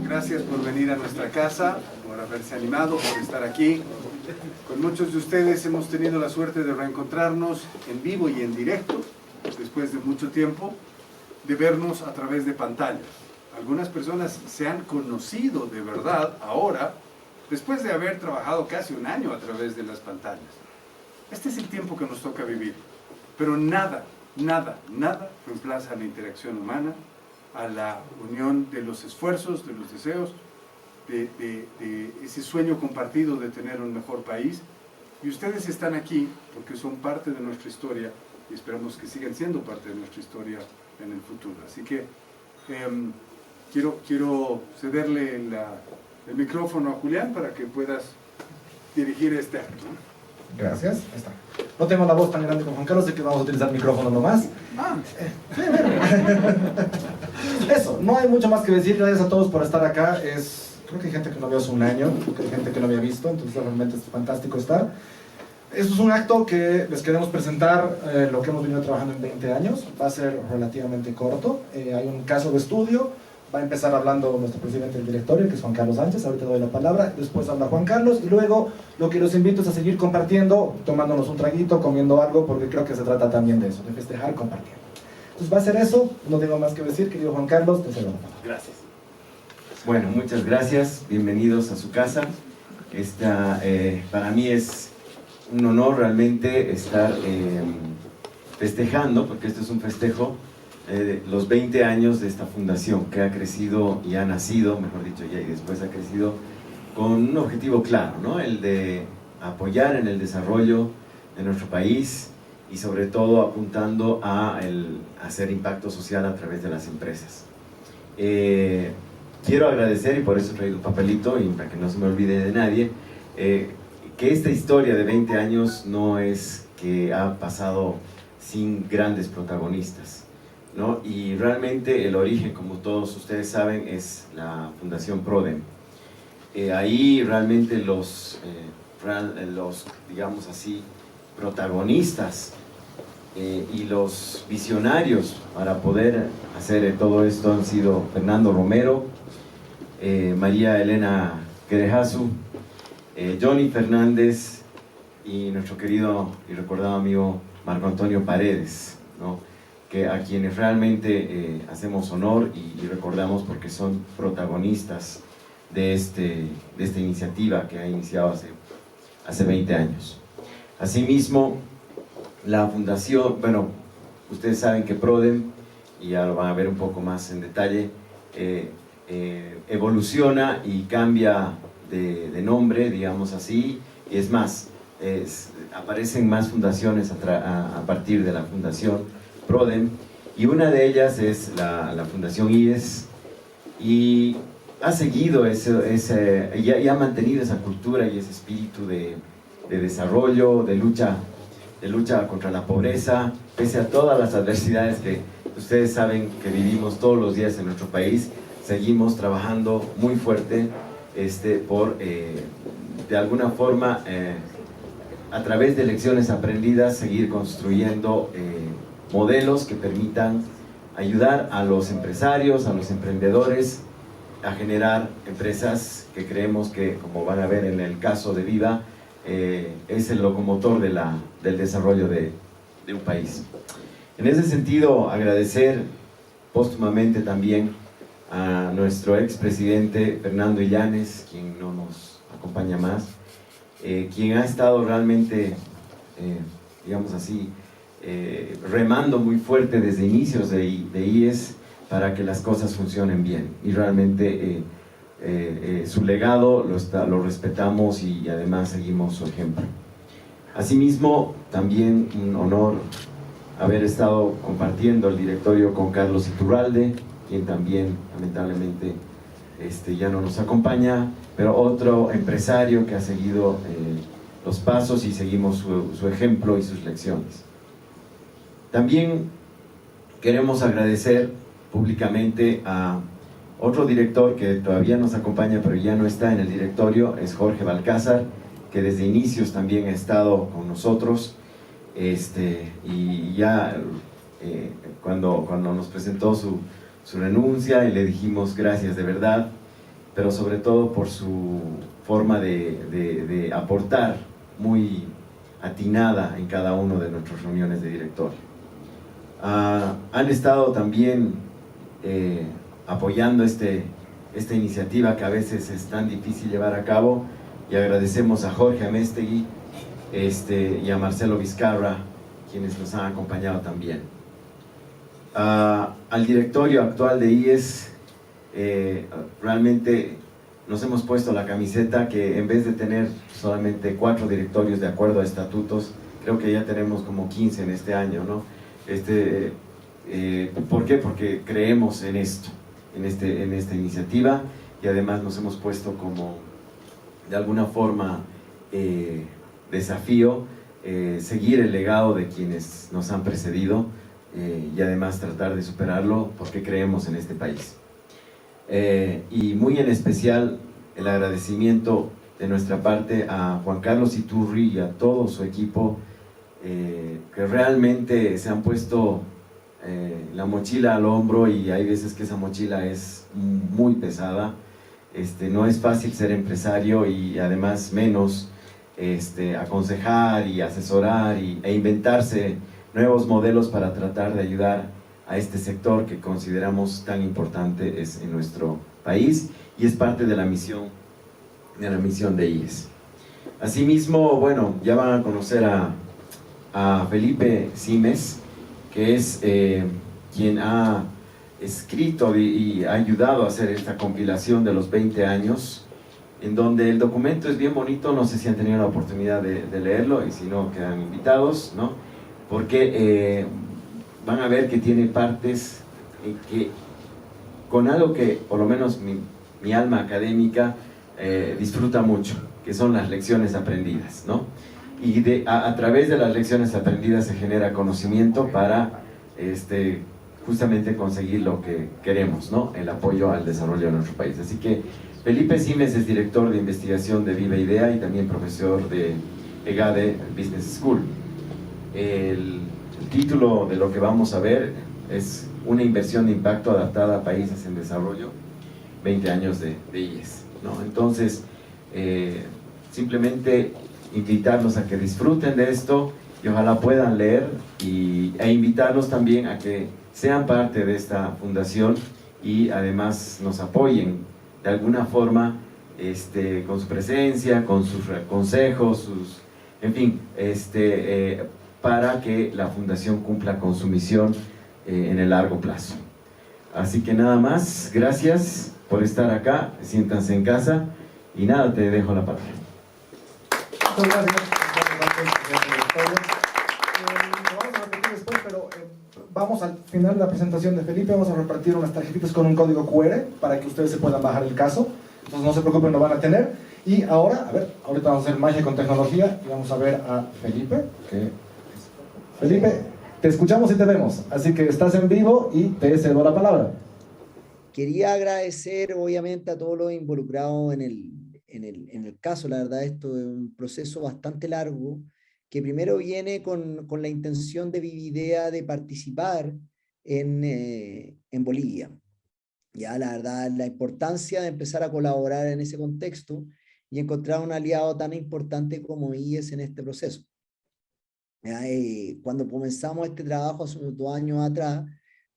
Gracias por venir a nuestra casa, por haberse animado, por estar aquí. Con muchos de ustedes hemos tenido la suerte de reencontrarnos en vivo y en directo, después de mucho tiempo, de vernos a través de pantallas. Algunas personas se han conocido de verdad ahora, después de haber trabajado casi un año a través de las pantallas. Este es el tiempo que nos toca vivir, pero nada reemplaza la interacción humana, a la unión de los esfuerzos, de los deseos, de ese sueño compartido de tener un mejor país. Y ustedes están aquí porque son parte de nuestra historia y esperamos que sigan siendo parte de nuestra historia en el futuro. Así que quiero cederle el micrófono a Julián para que puedas dirigir este acto. Gracias. Ahí está. No tengo la voz tan grande como Juan Carlos, así que vamos a utilizar el micrófono nomás. Sí, eso, no hay mucho más que decir. Gracias a todos por estar acá. Creo que hay gente que no veo hace un año, creo que hay gente que no había visto, entonces realmente es fantástico estar. Esto es un acto que les queremos presentar lo que hemos venido trabajando en 20 años. Va a ser relativamente corto. Hay un caso de estudio. Va a empezar hablando nuestro presidente del directorio, que es Juan Carlos Sánchez. Ahorita doy la palabra, después habla Juan Carlos, y luego lo que los invito es a seguir compartiendo, tomándonos un traguito, comiendo algo, porque creo que se trata también de eso, de festejar compartiendo. Entonces va a ser eso, no tengo más que decir, querido Juan Carlos, te cedo la palabra. Gracias. Bueno, muchas gracias, bienvenidos a su casa. Para mí es un honor realmente estar festejando, porque esto es un festejo, los 20 años de esta fundación que ha crecido y ha nacido, mejor dicho, ya y después ha crecido con un objetivo claro, ¿no? El de apoyar en el desarrollo de nuestro país y sobre todo apuntando a hacer impacto social a través de las empresas. Quiero agradecer, y por eso he traído un papelito y para que no se me olvide de nadie, que esta historia de 20 años no es que ha pasado sin grandes protagonistas, ¿no? Y realmente el origen, como todos ustedes saben, es la Fundación Prodem. Ahí realmente los digamos así, protagonistas y los visionarios para poder hacer todo esto han sido Fernando Romero, María Elena Querejazu, Johnny Fernández y nuestro querido y recordado amigo Marco Antonio Paredes, ¿no? A quienes realmente hacemos honor y recordamos porque son protagonistas de esta iniciativa que ha iniciado hace 20 años. Asimismo, la fundación, bueno, ustedes saben que Prodem, y ya lo van a ver un poco más en detalle, evoluciona y cambia de nombre, digamos así, y es más, aparecen más fundaciones a partir de la Fundación Prodem, y una de ellas es la Fundación IES, y ha seguido y ha mantenido esa cultura y ese espíritu de desarrollo, de lucha contra la pobreza, pese a todas las adversidades que ustedes saben que vivimos todos los días en nuestro país. Seguimos trabajando muy fuerte por, de alguna forma, a través de lecciones aprendidas, seguir construyendo modelos que permitan ayudar a los empresarios, a los emprendedores a generar empresas que creemos que, como van a ver en el caso de Viva, es el locomotor del desarrollo de un país. En ese sentido, agradecer póstumamente también a nuestro expresidente Fernando Illanes, quien no nos acompaña más, quien ha estado realmente, digamos así, remando muy fuerte desde inicios de IES para que las cosas funcionen bien, y realmente su legado lo respetamos y además seguimos su ejemplo. Asimismo, también un honor haber estado compartiendo el directorio con Carlos Iturralde, quien también lamentablemente ya no nos acompaña, pero otro empresario que ha seguido los pasos y seguimos su ejemplo y sus lecciones. También queremos agradecer públicamente a otro director que todavía nos acompaña pero ya no está en el directorio, es Jorge Balcázar, que desde inicios también ha estado con nosotros, y ya cuando nos presentó su renuncia y le dijimos gracias de verdad, pero sobre todo por su forma de aportar muy atinada en cada una de nuestras reuniones de directorio. Han estado también apoyando esta iniciativa que a veces es tan difícil llevar a cabo, y agradecemos a Jorge Amestegui y a Marcelo Vizcarra, quienes nos han acompañado también. Al directorio actual de IES, realmente nos hemos puesto la camiseta que en vez de tener solamente 4 directorios de acuerdo a estatutos, creo que ya tenemos como 15 en este año, ¿no? ¿Por qué? Porque creemos en esto, en esta iniciativa, y además nos hemos puesto como, de alguna forma, desafío, seguir el legado de quienes nos han precedido, y además tratar de superarlo, porque creemos en este país. Y muy en especial el agradecimiento de nuestra parte a Juan Carlos Iturri y a todo su equipo, que realmente se han puesto la mochila al hombro, y hay veces que esa mochila es muy pesada. No es fácil ser empresario, y además menos aconsejar y asesorar e inventarse nuevos modelos para tratar de ayudar a este sector que consideramos tan importante es en nuestro país, y es parte de la misión de IES. Asimismo, bueno, ya van a conocer a Felipe Simes, que es quien ha escrito y ha ayudado a hacer esta compilación de los 20 años, en donde el documento es bien bonito. No sé si han tenido la oportunidad de leerlo, y si no, quedan invitados, ¿no? Porque van a ver que tiene partes que, con algo que por lo menos mi alma académica disfruta mucho, que son las lecciones aprendidas, ¿no? Y a través de las lecciones aprendidas se genera conocimiento para justamente conseguir lo que queremos, ¿no? El apoyo al desarrollo de nuestro país. Así que Felipe Simes es director de investigación de Viva Idea y también profesor de EGADE Business School. El título de lo que vamos a ver es Una inversión de impacto adaptada a países en desarrollo, 20 años de IES, ¿no? Entonces, simplemente invitarlos a que disfruten de esto, y ojalá puedan leer, e invitarlos también a que sean parte de esta fundación, y además nos apoyen de alguna forma con su presencia, con sus consejos, en fin, para que la fundación cumpla con su misión en el largo plazo. Así que nada más, gracias por estar acá, siéntanse en casa, y nada, te dejo la palabra. Muchas gracias. Vamos a repetir después, pero vamos al final de la presentación de Felipe, vamos a repartir unas tarjetitas con un código QR para que ustedes se puedan bajar el caso. Entonces no se preocupen, lo van a tener. Y ahora, a ver, ahorita vamos a hacer magia con tecnología y vamos a ver a Felipe. Felipe, te escuchamos y te vemos, así que estás en vivo y te cedo la palabra. Quería agradecer obviamente a todos los involucrados en el caso. La verdad, esto es un proceso bastante largo, que primero viene con la intención de Vividea de participar en Bolivia. Ya, la verdad, la importancia de empezar a colaborar en ese contexto y encontrar un aliado tan importante como IES en este proceso. Ya, cuando comenzamos este trabajo hace unos 2 años atrás,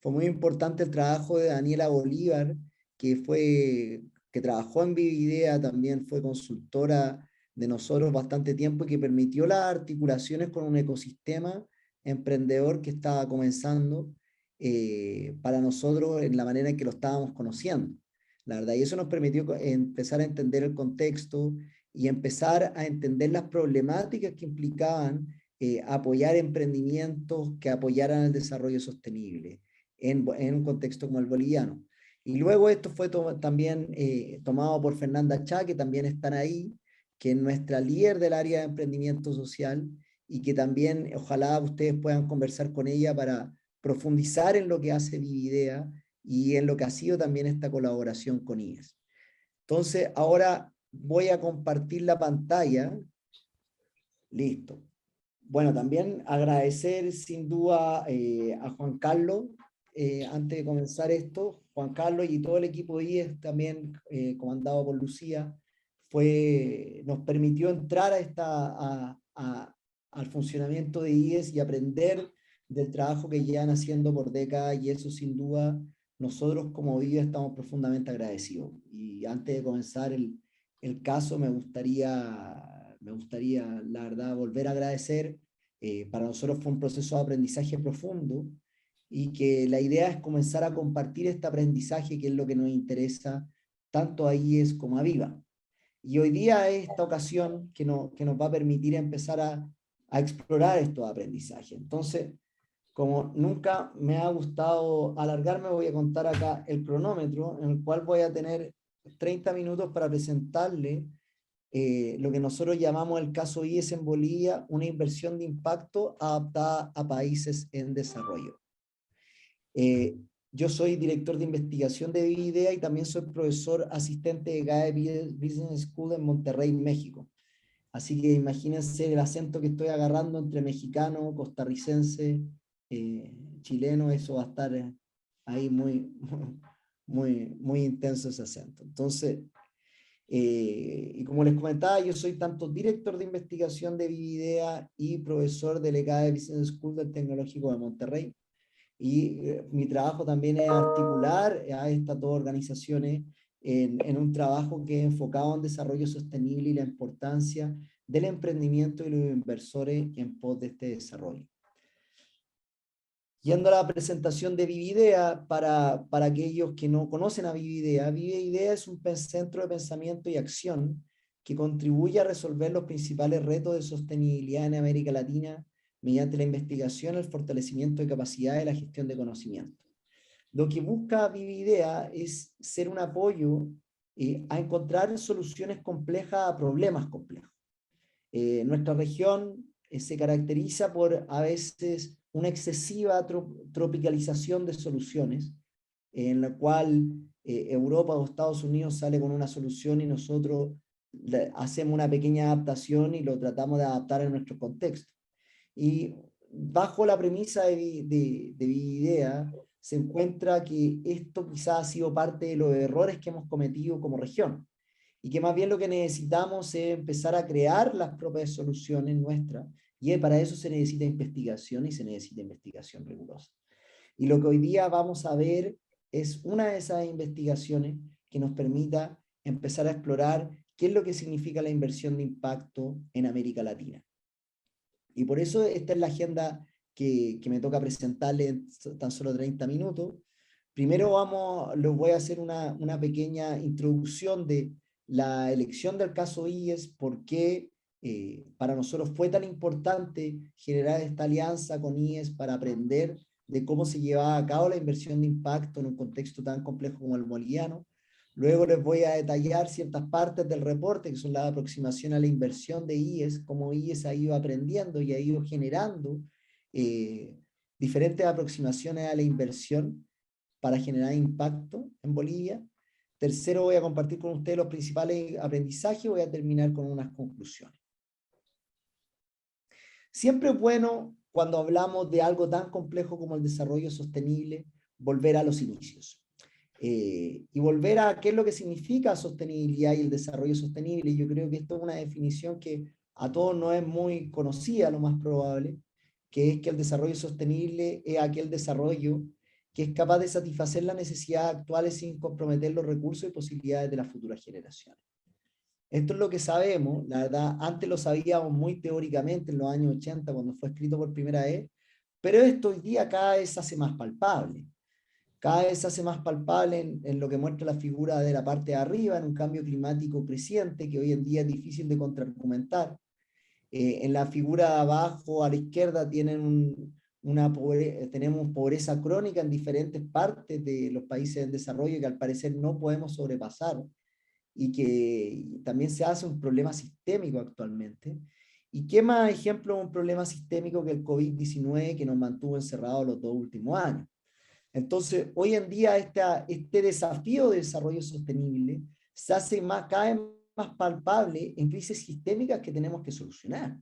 fue muy importante el trabajo de Daniela Bolívar, que trabajó en Vividea, también fue consultora de nosotros bastante tiempo, y que permitió las articulaciones con un ecosistema emprendedor que estaba comenzando para nosotros en la manera en que lo estábamos conociendo. La verdad, y eso nos permitió empezar a entender el contexto y empezar a entender las problemáticas que implicaban apoyar emprendimientos que apoyaran el desarrollo sostenible en un contexto como el boliviano. Y luego esto fue también tomado por Fernanda Chá, que también están ahí, que es nuestra líder del área de emprendimiento social, y que también ojalá ustedes puedan conversar con ella para profundizar en lo que hace Vividea y en lo que ha sido también esta colaboración con IES. Entonces, ahora voy a compartir la pantalla. Listo. Bueno, también agradecer sin duda a Juan Carlos antes de comenzar esto, Juan Carlos y todo el equipo de IES, también comandado por Lucía, nos permitió entrar al funcionamiento de IES y aprender del trabajo que llevan haciendo por décadas, y eso sin duda nosotros como IES estamos profundamente agradecidos. Y antes de comenzar el caso, me gustaría, la verdad, volver a agradecer. Para nosotros fue un proceso de aprendizaje profundo, y que la idea es comenzar a compartir este aprendizaje, que es lo que nos interesa tanto a IES como a Viva. Y hoy día es esta ocasión que nos va a permitir empezar a explorar estos aprendizajes. Entonces, como nunca me ha gustado alargarme, voy a contar acá el cronómetro, en el cual voy a tener 30 minutos para presentarle lo que nosotros llamamos el caso IES en Bolivia, una inversión de impacto adaptada a países en desarrollo. Yo soy director de investigación de Vividea y también soy profesor asistente de GAE Business School en Monterrey, México. Así que imagínense el acento que estoy agarrando entre mexicano, costarricense, chileno. Eso va a estar ahí muy intenso ese acento. Entonces, y como les comentaba, yo soy tanto director de investigación de Vividea y profesor del GAE Business School del Tecnológico de Monterrey. Y mi trabajo también es articular a estas dos organizaciones en un trabajo que es enfocado en desarrollo sostenible y la importancia del emprendimiento y los inversores en pos de este desarrollo. Yendo a la presentación de Vividea, para aquellos que no conocen a Vividea, Vividea es un centro de pensamiento y acción que contribuye a resolver los principales retos de sostenibilidad en América Latina mediante la investigación, el fortalecimiento de capacidades y la gestión de conocimiento. Lo que busca Vividea es ser un apoyo a encontrar soluciones complejas a problemas complejos. Nuestra región se caracteriza por a veces una excesiva tropicalización de soluciones, en la cual Europa o Estados Unidos sale con una solución y nosotros hacemos una pequeña adaptación y lo tratamos de adaptar a nuestro contexto. Y bajo la premisa de Vividea se encuentra que esto quizás ha sido parte de los errores que hemos cometido como región, y que más bien lo que necesitamos es empezar a crear las propias soluciones nuestras, y para eso se necesita investigación, y se necesita investigación rigurosa. Y lo que hoy día vamos a ver es una de esas investigaciones que nos permita empezar a explorar qué es lo que significa la inversión de impacto en América Latina. Y por eso esta es la agenda que me toca presentarle en tan solo 30 minutos. Primero les voy a hacer una pequeña introducción de la elección del caso IES, por qué para nosotros fue tan importante generar esta alianza con IES para aprender de cómo se llevaba a cabo la inversión de impacto en un contexto tan complejo como el boliviano. Luego les voy a detallar ciertas partes del reporte, que son la aproximación a la inversión de IES, cómo IES ha ido aprendiendo y ha ido generando diferentes aproximaciones a la inversión para generar impacto en Bolivia. Tercero, voy a compartir con ustedes los principales aprendizajes y voy a terminar con unas conclusiones. Siempre es bueno, cuando hablamos de algo tan complejo como el desarrollo sostenible, volver a los inicios. Y volver a qué es lo que significa sostenibilidad y el desarrollo sostenible. Yo creo que esto es una definición que a todos no es muy conocida, lo más probable, que es que el desarrollo sostenible es aquel desarrollo que es capaz de satisfacer las necesidades actuales sin comprometer los recursos y posibilidades de las futuras generaciones. Esto es lo que sabemos, la verdad, antes lo sabíamos muy teóricamente en los años 80 cuando fue escrito por primera vez, pero esto hoy día cada vez se hace más palpable. Cada vez se hace más palpable en lo que muestra la figura de la parte de arriba, en un cambio climático creciente que hoy en día es difícil de contraargumentar. En la figura de abajo a la izquierda tenemos pobreza crónica en diferentes partes de los países en desarrollo que al parecer no podemos sobrepasar, y que también se hace un problema sistémico actualmente. ¿Y qué más ejemplo de un problema sistémico que el COVID-19 que nos mantuvo encerrados los 2 últimos años? Entonces, hoy en día este desafío de desarrollo sostenible se hace cada vez más palpable en crisis sistémicas que tenemos que solucionar.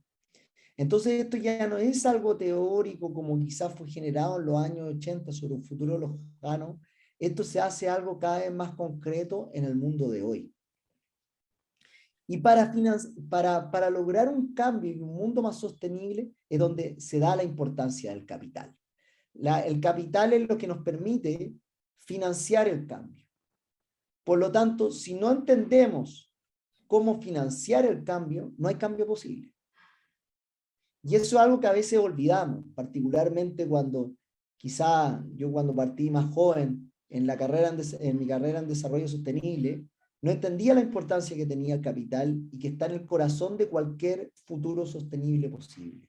Entonces esto ya no es algo teórico como quizás fue generado en los años 80 sobre un futuro lejano. Esto se hace algo cada vez más concreto en el mundo de hoy. Y para lograr un cambio y un mundo más sostenible es donde se da la importancia del capital. El capital es lo que nos permite financiar el cambio. Por lo tanto, si no entendemos cómo financiar el cambio, no hay cambio posible. Y eso es algo que a veces olvidamos, particularmente cuando quizá yo cuando partí más joven en mi carrera en desarrollo sostenible, no entendía la importancia que tenía el capital y que está en el corazón de cualquier futuro sostenible posible.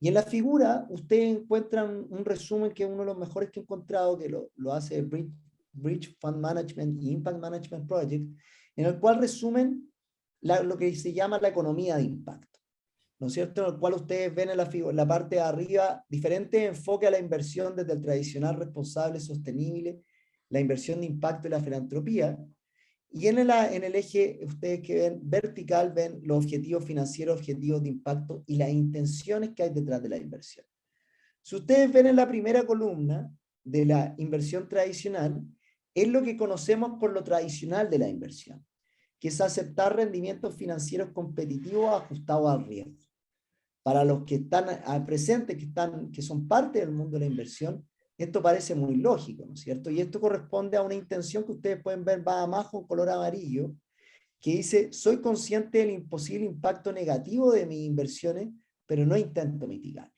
Y en la figura ustedes encuentran un resumen que es uno de los mejores que he encontrado, que lo hace Bridge Fund Management y Impact Management Project, en el cual resumen lo que se llama la economía de impacto, ¿no es cierto? En el cual ustedes ven en la parte de arriba diferentes enfoques a la inversión, desde el tradicional responsable, sostenible, la inversión de impacto y la filantropía. Y en el eje, ustedes que ven vertical, ven los objetivos financieros, objetivos de impacto y las intenciones que hay detrás de la inversión. Si ustedes ven en la primera columna de la inversión tradicional, es lo que conocemos por lo tradicional de la inversión, que es aceptar rendimientos financieros competitivos ajustados al riesgo. Para los que están presentes, que son parte del mundo de la inversión, esto parece muy lógico, ¿no es cierto? Y esto corresponde a una intención que ustedes pueden ver más abajo en color amarillo, que dice: soy consciente del imposible impacto negativo de mis inversiones, pero no intento mitigarlo.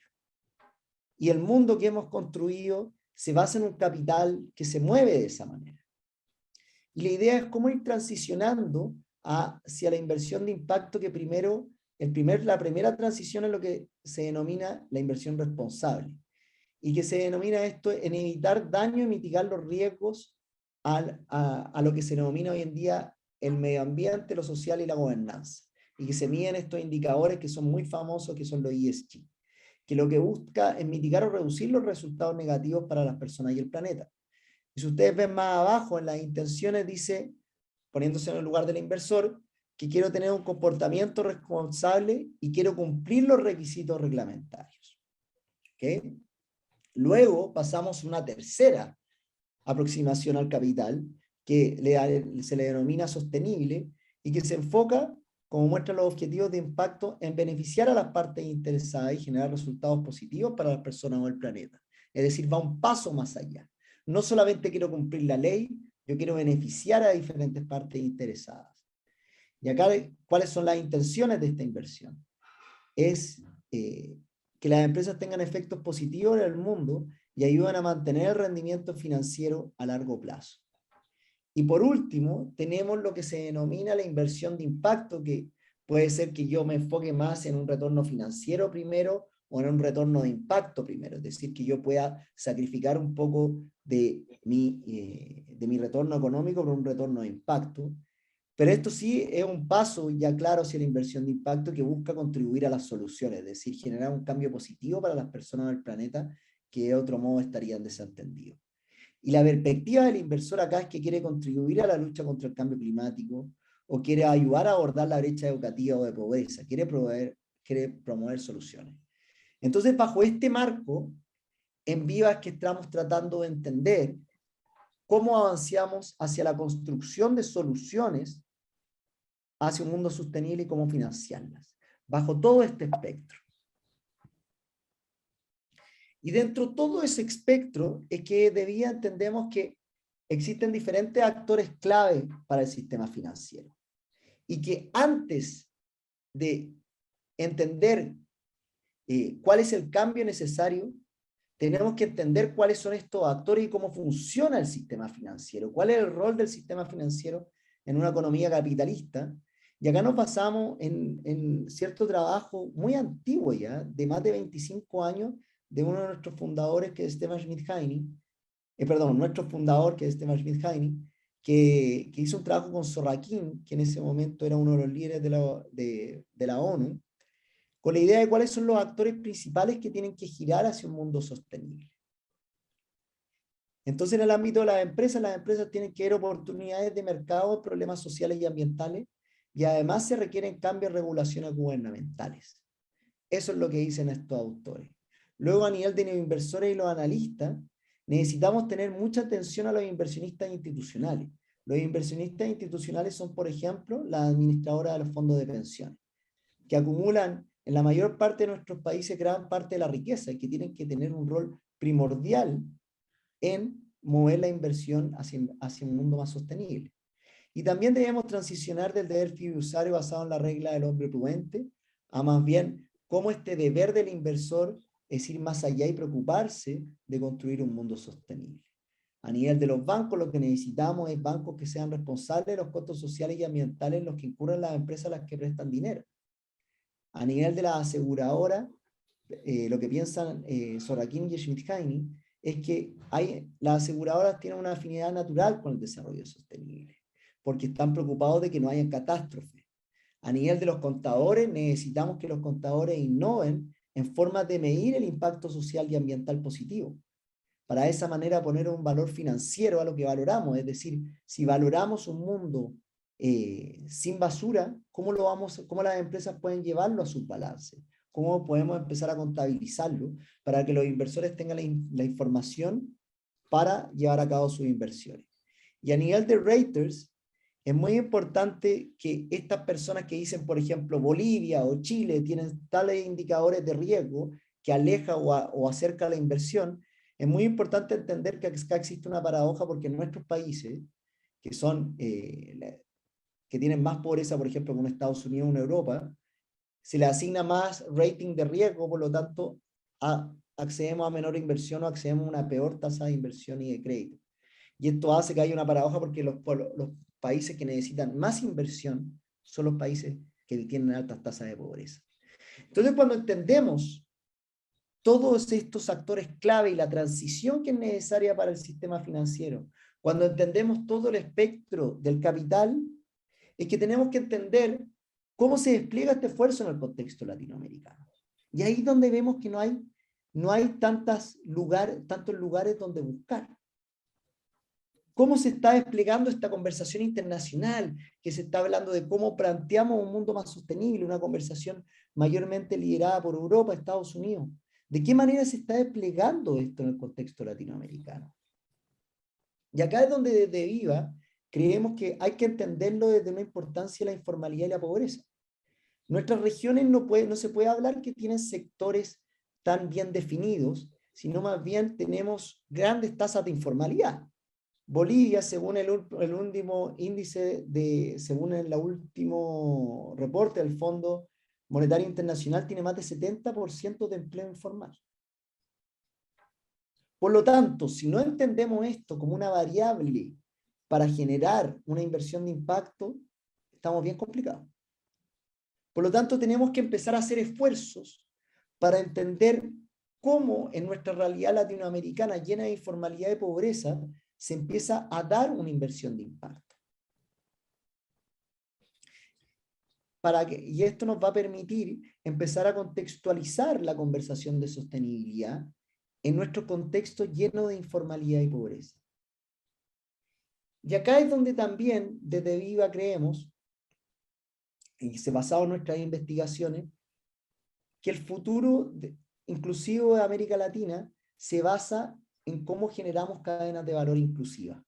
Y el mundo que hemos construido se basa en un capital que se mueve de esa manera. Y la idea es cómo ir transicionando hacia la inversión de impacto, que la primera transición es lo que se denomina la inversión responsable, y que se denomina esto en evitar daño y mitigar los riesgos a lo que se denomina hoy en día el medio ambiente, lo social y la gobernanza, y que se miden estos indicadores que son muy famosos, que son los ESG, que lo que busca es mitigar o reducir los resultados negativos para las personas y el planeta. Y si ustedes ven más abajo en las intenciones, dice, poniéndose en el lugar del inversor, que quiero tener un comportamiento responsable y quiero cumplir los requisitos reglamentarios. ¿Okay? Luego pasamos a una tercera aproximación al capital, que se le denomina sostenible y que se enfoca, como muestran los objetivos de impacto, en beneficiar a las partes interesadas y generar resultados positivos para las personas o el planeta. Es decir, va un paso más allá. No solamente quiero cumplir la ley, yo quiero beneficiar a diferentes partes interesadas. Y acá, ¿cuáles son las intenciones de esta inversión? Es que las empresas tengan efectos positivos en el mundo y ayuden a mantener el rendimiento financiero a largo plazo. Y por último, tenemos lo que se denomina la inversión de impacto, que puede ser que yo me enfoque más en un retorno financiero primero o en un retorno de impacto primero, es decir, que yo pueda sacrificar un poco de mi retorno económico por un retorno de impacto. Pero esto sí es un paso ya claro hacia la inversión de impacto, que busca contribuir a las soluciones, es decir, generar un cambio positivo para las personas del planeta que de otro modo estarían desatendidos. Y la perspectiva del inversor acá es que quiere contribuir a la lucha contra el cambio climático, o quiere ayudar a abordar la brecha educativa o de pobreza, quiere promover soluciones. Entonces, bajo este marco, en Viva es que estamos tratando de entender cómo avanzamos hacia la construcción de soluciones hacia un mundo sostenible y cómo financiarlas, bajo todo este espectro. Y dentro de todo ese espectro es que entendemos que existen diferentes actores clave para el sistema financiero, y que antes de entender cuál es el cambio necesario, tenemos que entender cuáles son estos actores y cómo funciona el sistema financiero, cuál es el rol del sistema financiero en una economía capitalista. Y acá nos basamos en cierto trabajo muy antiguo ya, de más de 25 años, de uno de nuestros fundadores, que es Stefan Schmidt-Heine, nuestro fundador, que es Stefan Schmidt-Heine, que hizo un trabajo con Sorrakin, que en ese momento era uno de los líderes de la ONU, con la idea de cuáles son los actores principales que tienen que girar hacia un mundo sostenible. Entonces, en el ámbito de las empresas tienen que ver oportunidades de mercado, problemas sociales y ambientales, y además se requieren cambios en regulaciones gubernamentales. Eso es lo que dicen estos autores. Luego, a nivel de neoinversores y los analistas, necesitamos tener mucha atención a los inversionistas institucionales. Los inversionistas institucionales son, por ejemplo, las administradoras de los fondos de pensiones, que acumulan en la mayor parte de nuestros países gran parte de la riqueza y que tienen que tener un rol primordial en mover la inversión hacia un mundo más sostenible. Y también debemos transicionar del deber fiduciario basado en la regla del hombre prudente a más bien cómo este deber del inversor es ir más allá y preocuparse de construir un mundo sostenible. A nivel de los bancos, lo que necesitamos es bancos que sean responsables de los costos sociales y ambientales en los que incurren las empresas a las que prestan dinero. A nivel de las aseguradoras, lo que piensan Sorakin y Schmidt-Heine es que las aseguradoras tienen una afinidad natural con el desarrollo sostenible, porque están preocupados de que no haya catástrofes. A nivel de los contadores, necesitamos que los contadores innoven en formas de medir el impacto social y ambiental positivo. Para de esa manera poner un valor financiero a lo que valoramos, es decir, si valoramos un mundo sin basura, ¿cómo las empresas pueden llevarlo a sus balances? ¿Cómo podemos empezar a contabilizarlo para que los inversores tengan la información para llevar a cabo sus inversiones? Y a nivel de raters, es muy importante que estas personas que dicen, por ejemplo, Bolivia o Chile tienen tales indicadores de riesgo que aleja o acerca la inversión, es muy importante entender que acá existe una paradoja porque en nuestros países, que son, que tienen más pobreza, por ejemplo, que en Estados Unidos o en Europa, se le asigna más rating de riesgo, por lo tanto, accedemos a menor inversión o accedemos a una peor tasa de inversión y de crédito. Y esto hace que haya una paradoja porque los países que necesitan más inversión son los países que tienen altas tasas de pobreza. Entonces, cuando entendemos todos estos actores clave y la transición que es necesaria para el sistema financiero, cuando entendemos todo el espectro del capital, es que tenemos que entender cómo se despliega este esfuerzo en el contexto latinoamericano. Y ahí es donde vemos que no hay tantos lugares donde buscar. ¿Cómo se está desplegando esta conversación internacional? Que se está hablando de cómo planteamos un mundo más sostenible, una conversación mayormente liderada por Europa, Estados Unidos. ¿De qué manera se está desplegando esto en el contexto latinoamericano? Y acá es donde desde Viva creemos que hay que entenderlo desde una importancia de la informalidad y la pobreza. Nuestras regiones no se puede hablar que tienen sectores tan bien definidos, sino más bien tenemos grandes tasas de informalidad. Bolivia, según el último índice, según el último reporte del Fondo Monetario Internacional, tiene más de 70% de empleo informal. Por lo tanto, si no entendemos esto como una variable para generar una inversión de impacto, estamos bien complicados. Por lo tanto, tenemos que empezar a hacer esfuerzos para entender cómo en nuestra realidad latinoamericana llena de informalidad y pobreza se empieza a dar una inversión de impacto. Y esto nos va a permitir empezar a contextualizar la conversación de sostenibilidad en nuestro contexto lleno de informalidad y pobreza. Y acá es donde también desde Viva creemos, y se basado en nuestras investigaciones, que el futuro inclusivo de América Latina se basa en cómo generamos cadenas de valor inclusivas,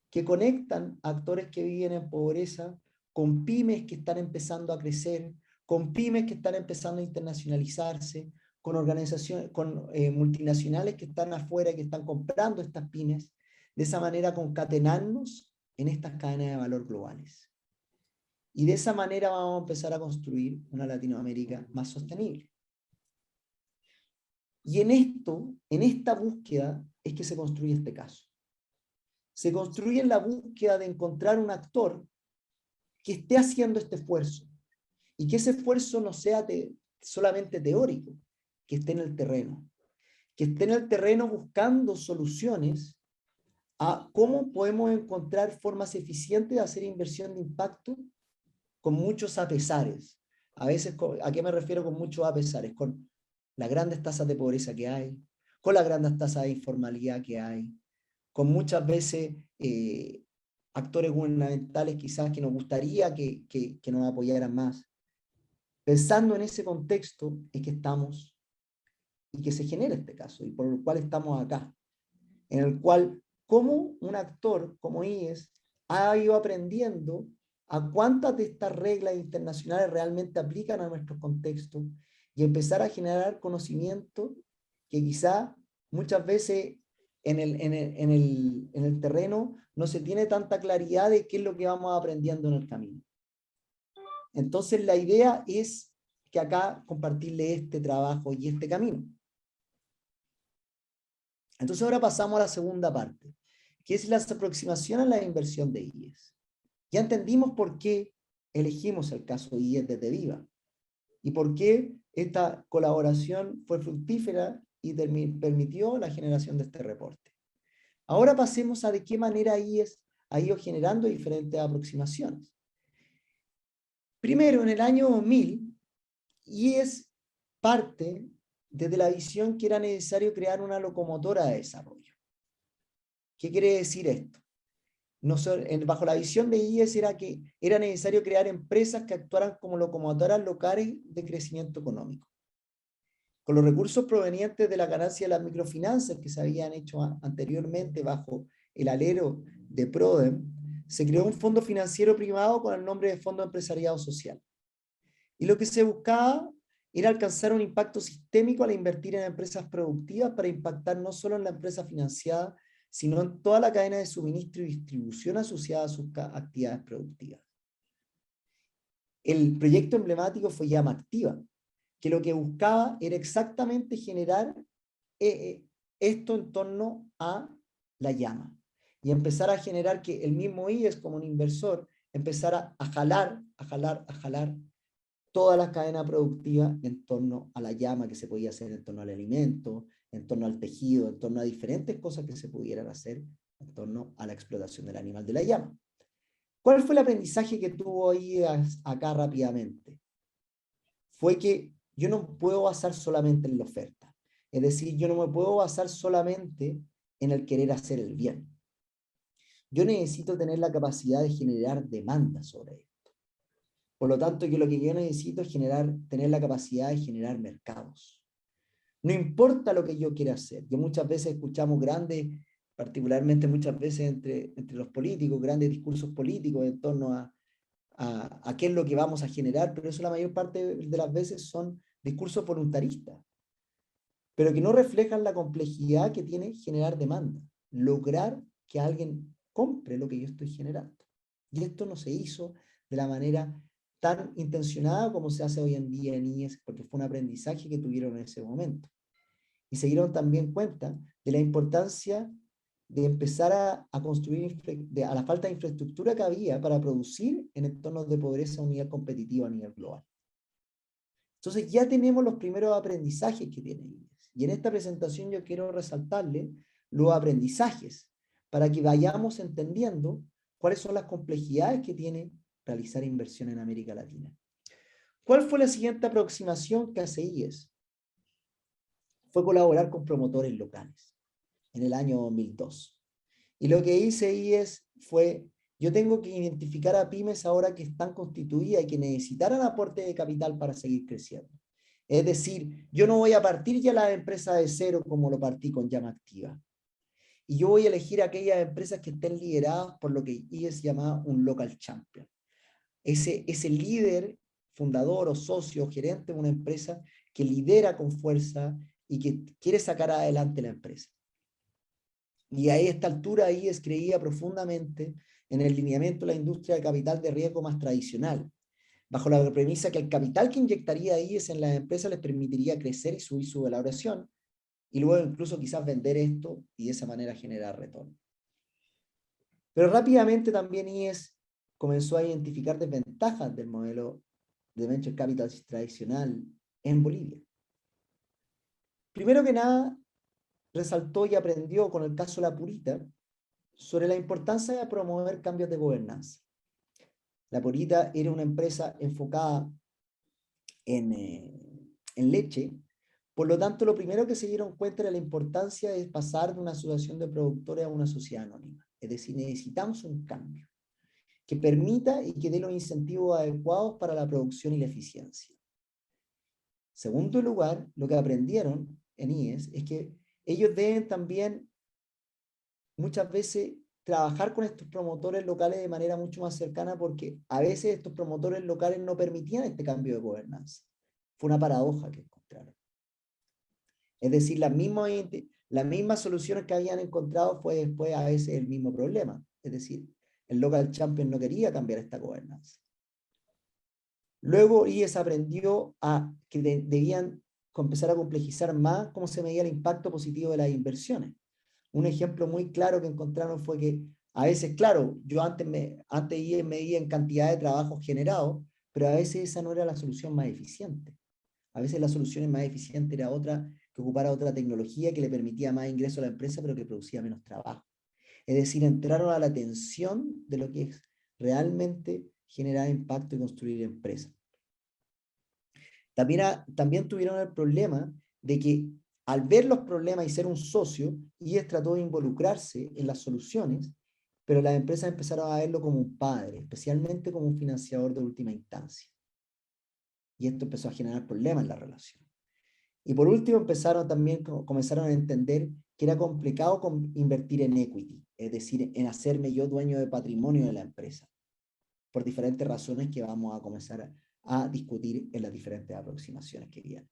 que conectan actores que viven en pobreza con pymes que están empezando a crecer, con pymes que están empezando a internacionalizarse, con organizaciones, con multinacionales que están afuera, que están comprando estas pymes, de esa manera concatenarnos en estas cadenas de valor globales. Y de esa manera vamos a empezar a construir una Latinoamérica más sostenible. Y en esta búsqueda es que se construye este caso. Se construye en la búsqueda de encontrar un actor que esté haciendo este esfuerzo y que ese esfuerzo no sea solamente teórico, que esté en el terreno. Que esté en el terreno buscando soluciones a cómo podemos encontrar formas eficientes de hacer inversión de impacto con muchos apesares. A veces, ¿a qué me refiero con muchos apesares? Con las grandes tasas de pobreza que hay, con las grandes tasas de informalidad que hay, con muchas veces actores gubernamentales quizás que nos gustaría que nos apoyaran más. Pensando en ese contexto es que estamos y que se genera este caso y por el cual estamos acá, en el cual como un actor como IES ha ido aprendiendo a cuántas de estas reglas internacionales realmente aplican a nuestros contextos y empezar a generar conocimiento que quizá muchas veces en el terreno no se tiene tanta claridad de qué es lo que vamos aprendiendo en el camino. Entonces la idea es que acá compartirle este trabajo y este camino. Entonces ahora pasamos a la segunda parte, que es la aproximación a la inversión de IES. Ya entendimos por qué elegimos el caso IES desde Viva y por qué esta colaboración fue fructífera y permitió la generación de este reporte. Ahora pasemos a de qué manera IES ha ido generando diferentes aproximaciones. Primero, en el año 2000, IES parte desde la visión que era necesario crear una locomotora de desarrollo. ¿Qué quiere decir esto? Bajo la visión de IES era que era necesario crear empresas que actuaran como locomotoras locales de crecimiento económico. Con los recursos provenientes de la ganancia de las microfinanzas que se habían hecho anteriormente bajo el alero de PRODEM, se creó un fondo financiero privado con el nombre de Fondo de Empresariado Social. Y lo que se buscaba era alcanzar un impacto sistémico al invertir en empresas productivas para impactar no solo en la empresa financiada, sino en toda la cadena de suministro y distribución asociada a sus actividades productivas. El proyecto emblemático fue Llama Activa, que lo que buscaba era exactamente generar esto en torno a la llama y empezar a generar que el mismo IES como un inversor empezara a jalar toda la cadena productiva en torno a la llama que se podía hacer en torno al alimento, en torno al tejido, en torno a diferentes cosas que se pudieran hacer en torno a la explotación del animal de la llama. ¿Cuál fue el aprendizaje que tuvo IES acá rápidamente? Fue que yo no puedo basar solamente en la oferta. Es decir, yo no me puedo basar solamente en el querer hacer el bien. Yo necesito tener la capacidad de generar demanda sobre esto. Por lo tanto, lo que yo necesito es tener la capacidad de generar mercados. No importa lo que yo quiera hacer. Yo muchas veces escuchamos particularmente muchas veces entre los políticos, grandes discursos políticos en torno a qué es lo que vamos a generar, pero eso la mayor parte de las veces son discursos voluntaristas, pero que no reflejan la complejidad que tiene generar demanda, lograr que alguien compre lo que yo estoy generando. Y esto no se hizo de la manera tan intencionada como se hace hoy en día en IES, porque fue un aprendizaje que tuvieron en ese momento. Y se dieron también cuenta de la importancia de empezar a construir a la falta de infraestructura que había para producir en entornos de pobreza a un nivel competitivo a nivel global. Entonces ya tenemos los primeros aprendizajes que tiene IES. Y en esta presentación yo quiero resaltarle los aprendizajes para que vayamos entendiendo cuáles son las complejidades que tiene realizar inversión en América Latina. ¿Cuál fue la siguiente aproximación que hace IES? Fue colaborar con promotores locales en el año 2002. Y lo que hice IES fue, yo tengo que identificar a pymes ahora que están constituidas y que necesitaran aporte de capital para seguir creciendo. Es decir, yo no voy a partir ya la empresa de cero como lo partí con Llama Activa. Y yo voy a elegir aquellas empresas que estén lideradas por lo que IES llama un local champion. Ese líder, fundador o socio o gerente de una empresa que lidera con fuerza y que quiere sacar adelante la empresa. Y a esta altura IES creía profundamente en el lineamiento de la industria de capital de riesgo más tradicional, bajo la premisa que el capital que inyectaría IES en las empresas les permitiría crecer y subir su valoración, y luego incluso quizás vender esto y de esa manera generar retorno. Pero rápidamente también IES comenzó a identificar desventajas del modelo de venture capital tradicional en Bolivia. Primero que nada, resaltó y aprendió con el caso La Purita sobre la importancia de promover cambios de gobernanza. La Purita era una empresa enfocada en leche, por lo tanto lo primero que se dieron cuenta era la importancia de pasar de una asociación de productores a una sociedad anónima. Es decir, necesitamos un cambio que permita y que dé los incentivos adecuados para la producción y la eficiencia. Segundo lugar, lo que aprendieron en IES es que ellos deben también muchas veces trabajar con estos promotores locales de manera mucho más cercana, porque a veces estos promotores locales no permitían este cambio de gobernanza. Fue una paradoja que encontraron. Es decir, las mismas soluciones que habían encontrado fue después a veces el mismo problema. Es decir, el local champion no quería cambiar esta gobernanza. Luego IES aprendió que debían empezar a complejizar más cómo se medía el impacto positivo de las inversiones. Un ejemplo muy claro que encontraron fue que a veces, claro, yo antes IES medía en cantidad de trabajos generados, pero a veces esa no era la solución más eficiente. A veces la solución más eficiente era otra, que ocupara otra tecnología que le permitía más ingreso a la empresa, pero que producía menos trabajo. Es decir, entraron a la tensión de lo que es realmente generar impacto y construir empresas. También tuvieron el problema de que al ver los problemas y ser un socio, IES trató de involucrarse en las soluciones, pero las empresas empezaron a verlo como un padre, especialmente como un financiador de última instancia. Y esto empezó a generar problemas en la relación. Y por último, comenzaron a entender que era complicado invertir en equity, es decir, en hacerme yo dueño de patrimonio de la empresa, por diferentes razones que vamos a comenzar a discutir en las diferentes aproximaciones que vienen.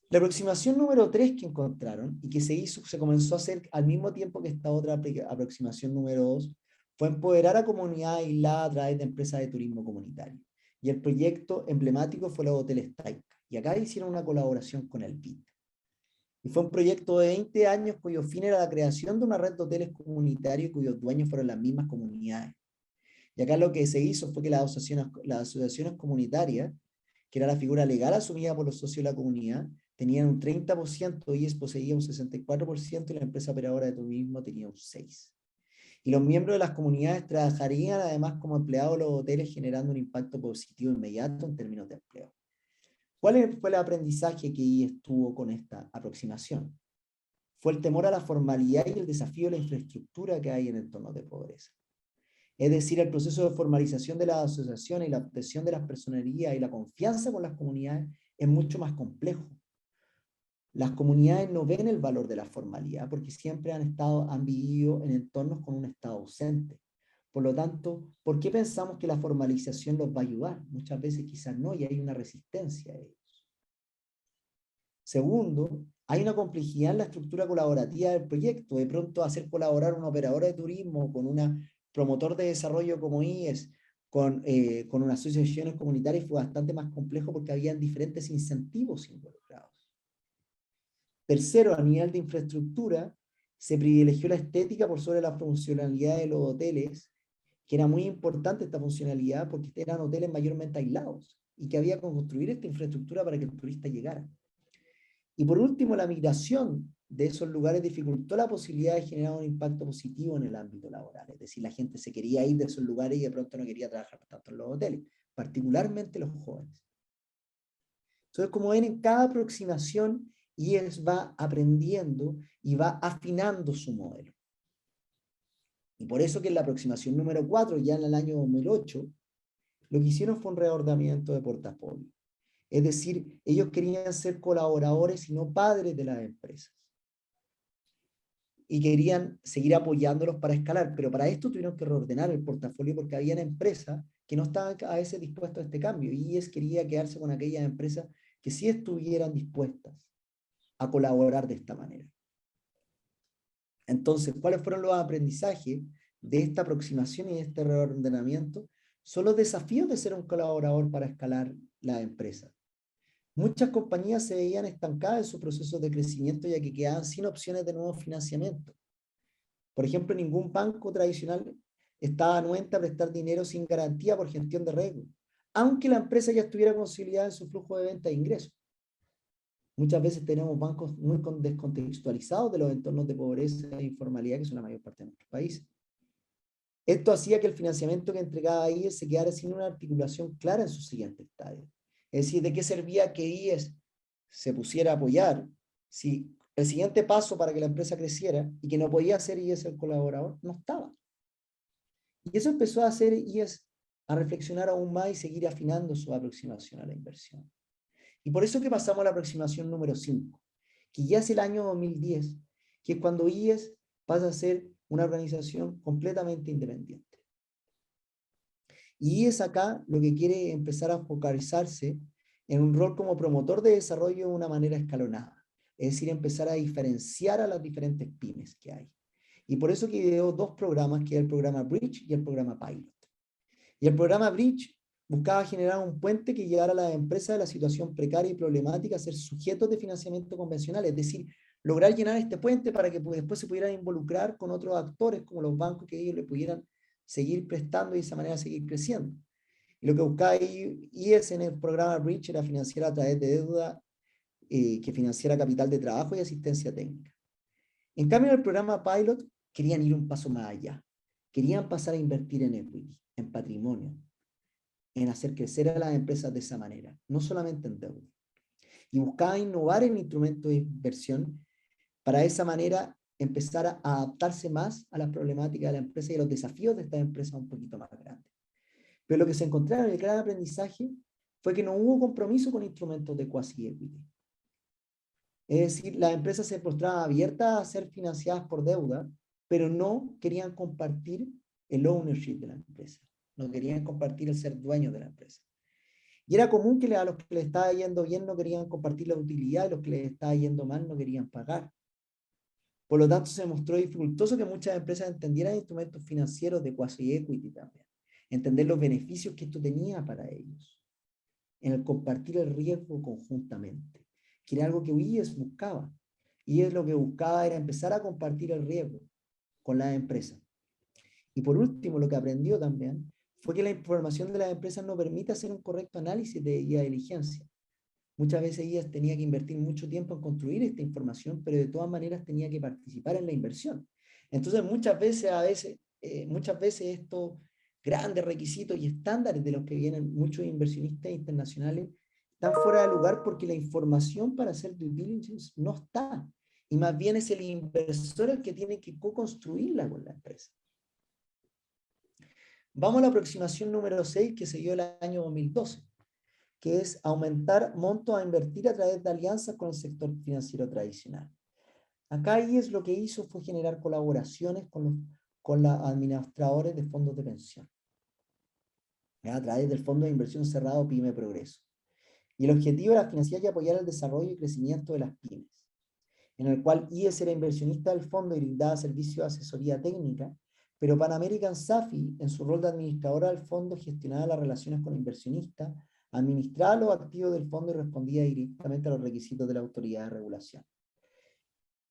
La aproximación número 3 que encontraron y que se comenzó a hacer al mismo tiempo que esta otra aproximación número 2 fue empoderar a comunidades aisladas a través de empresas de turismo comunitario. Y el proyecto emblemático fue los hoteles Taika. Y acá hicieron una colaboración con el BID. Y fue un proyecto de 20 años cuyo fin era la creación de una red de hoteles comunitarios cuyos dueños fueron las mismas comunidades. Y acá lo que se hizo fue que las asociaciones comunitarias, que era la figura legal asumida por los socios de la comunidad, tenían un 30%, IES poseía un 64% y la empresa operadora de turismo tenía un 6%. Y los miembros de las comunidades trabajarían además como empleados de los hoteles generando un impacto positivo inmediato en términos de empleo. ¿Cuál fue el aprendizaje que IES tuvo con esta aproximación? Fue el temor a la formalidad y el desafío de la infraestructura que hay en entornos de pobreza. Es decir, el proceso de formalización de las asociaciones y la obtención de las personerías y la confianza con las comunidades es mucho más complejo. Las comunidades no ven el valor de la formalidad porque siempre han vivido en entornos con un Estado ausente. Por lo tanto, ¿por qué pensamos que la formalización los va a ayudar? Muchas veces quizás no, y hay una resistencia a ellos. Segundo, hay una complejidad en la estructura colaborativa del proyecto. De pronto, hacer colaborar una operadora de turismo con un promotor de desarrollo como IES, con unas asociaciones comunitarias fue bastante más complejo porque habían diferentes incentivos involucrados. Tercero, a nivel de infraestructura, se privilegió la estética por sobre la funcionalidad de los hoteles, que era muy importante esta funcionalidad porque eran hoteles mayormente aislados y que había que construir esta infraestructura para que el turista llegara. Y por último, la migración de esos lugares dificultó la posibilidad de generar un impacto positivo en el ámbito laboral. Es decir, la gente se quería ir de esos lugares y de pronto no quería trabajar tanto en los hoteles, particularmente los jóvenes. Entonces, como ven, en cada aproximación, IES va aprendiendo y va afinando su modelo. Y por eso que en la aproximación número 4, ya en el año 2008, lo que hicieron fue un reordenamiento de portafolio. Es decir, ellos querían ser colaboradores y no padres de las empresas. Y querían seguir apoyándolos para escalar, pero para esto tuvieron que reordenar el portafolio porque había empresas que no estaban a veces dispuestas a este cambio. Y IES quería quedarse con aquellas empresas que sí estuvieran dispuestas a colaborar de esta manera. Entonces, ¿cuáles fueron los aprendizajes de esta aproximación y de este reordenamiento? Son los desafíos de ser un colaborador para escalar la empresa. Muchas compañías se veían estancadas en su proceso de crecimiento ya que quedaban sin opciones de nuevo financiamiento. Por ejemplo, ningún banco tradicional estaba anuente a prestar dinero sin garantía por gestión de riesgo, aunque la empresa ya estuviera consolidada en su flujo de venta e ingresos. Muchas veces tenemos bancos muy descontextualizados de los entornos de pobreza e informalidad que son la mayor parte de nuestros países. Esto hacía que el financiamiento que entregaba IES se quedara sin una articulación clara en su siguiente estadio. Es decir, ¿de qué servía que IES se pusiera a apoyar si el siguiente paso para que la empresa creciera y que no podía ser IES el colaborador no estaba? Y eso empezó a hacer IES a reflexionar aún más y seguir afinando su aproximación a la inversión. Y por eso que pasamos a la aproximación número 5, que ya es el año 2010, que es cuando IES pasa a ser una organización completamente independiente. Y IES acá lo que quiere es empezar a focalizarse en un rol como promotor de desarrollo de una manera escalonada, es decir, empezar a diferenciar a las diferentes pymes que hay. Y por eso que ideó dos programas, que es el programa Bridge y el programa Pilot. Y el programa Bridge buscaba generar un puente que llevara a las empresas de la situación precaria y problemática a ser sujetos de financiamiento convencional, es decir, lograr llenar este puente para que después se pudieran involucrar con otros actores como los bancos, que ellos le pudieran seguir prestando y de esa manera seguir creciendo. Y lo que buscaba IES en el programa Bridge era financiar a través de deuda que financiara capital de trabajo y asistencia técnica. En cambio, en el programa Pilot querían ir un paso más allá. Querían pasar a invertir en equity, en patrimonio, en hacer crecer a las empresas de esa manera, no solamente en deuda. Y buscaba innovar en instrumentos de inversión para de esa manera empezar a adaptarse más a las problemáticas de la empresa y a los desafíos de estas empresas un poquito más grandes. Pero lo que se encontraron en el gran aprendizaje fue que no hubo compromiso con instrumentos de quasi-equity. Es decir, las empresas se mostraban abiertas a ser financiadas por deuda, pero no querían compartir el ownership de la empresa. No querían compartir el ser dueños de la empresa. Y era común que a los que les estaba yendo bien no querían compartir la utilidad y los que les estaba yendo mal no querían pagar. Por lo tanto, se mostró dificultoso que muchas empresas entendieran instrumentos financieros de quasi-equity también. Entender los beneficios que esto tenía para ellos. En el compartir el riesgo conjuntamente. Que era algo que IES buscaba. IES lo que buscaba era empezar a compartir el riesgo con las empresas. Y por último, lo que aprendió también fue que la información de las empresas no permite hacer un correcto análisis de guía de diligencia. Muchas veces IES tenía que invertir mucho tiempo en construir esta información, pero de todas maneras tenía que participar en la inversión. Entonces, muchas veces estos grandes requisitos y estándares de los que vienen muchos inversionistas internacionales están fuera de lugar porque la información para hacer due diligence no está. Y más bien es el inversor el que tiene que co-construirla con la empresa. Vamos a la aproximación número 6 que se dio el año 2012, que es aumentar montos a invertir a través de alianzas con el sector financiero tradicional. Acá IES lo que hizo fue generar colaboraciones con los administradores de fondos de pensión, a través del Fondo de Inversión Cerrado PYME Progreso. Y el objetivo era financiar y apoyar el desarrollo y crecimiento de las pymes, en el cual IES era inversionista del fondo y brindaba servicios de asesoría técnica, pero Pan American Safi, en su rol de administradora del fondo, gestionaba las relaciones con inversionistas, administraba los activos del fondo y respondía directamente a los requisitos de la autoridad de regulación.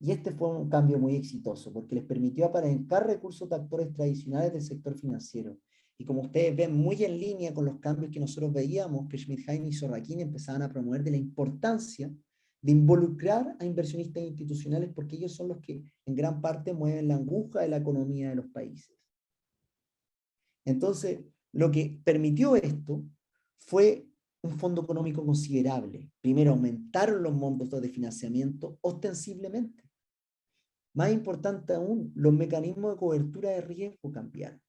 Y este fue un cambio muy exitoso, porque les permitió apalancar recursos de actores tradicionales del sector financiero. Y como ustedes ven, muy en línea con los cambios que nosotros veíamos, que Schmidheim y Sorrakin empezaban a promover de la importancia de involucrar a inversionistas institucionales, porque ellos son los que en gran parte mueven la aguja de la economía de los países. Entonces, lo que permitió esto fue un fondo económico considerable. Primero, aumentaron los montos de financiamiento ostensiblemente. Más importante aún, los mecanismos de cobertura de riesgo cambiaron.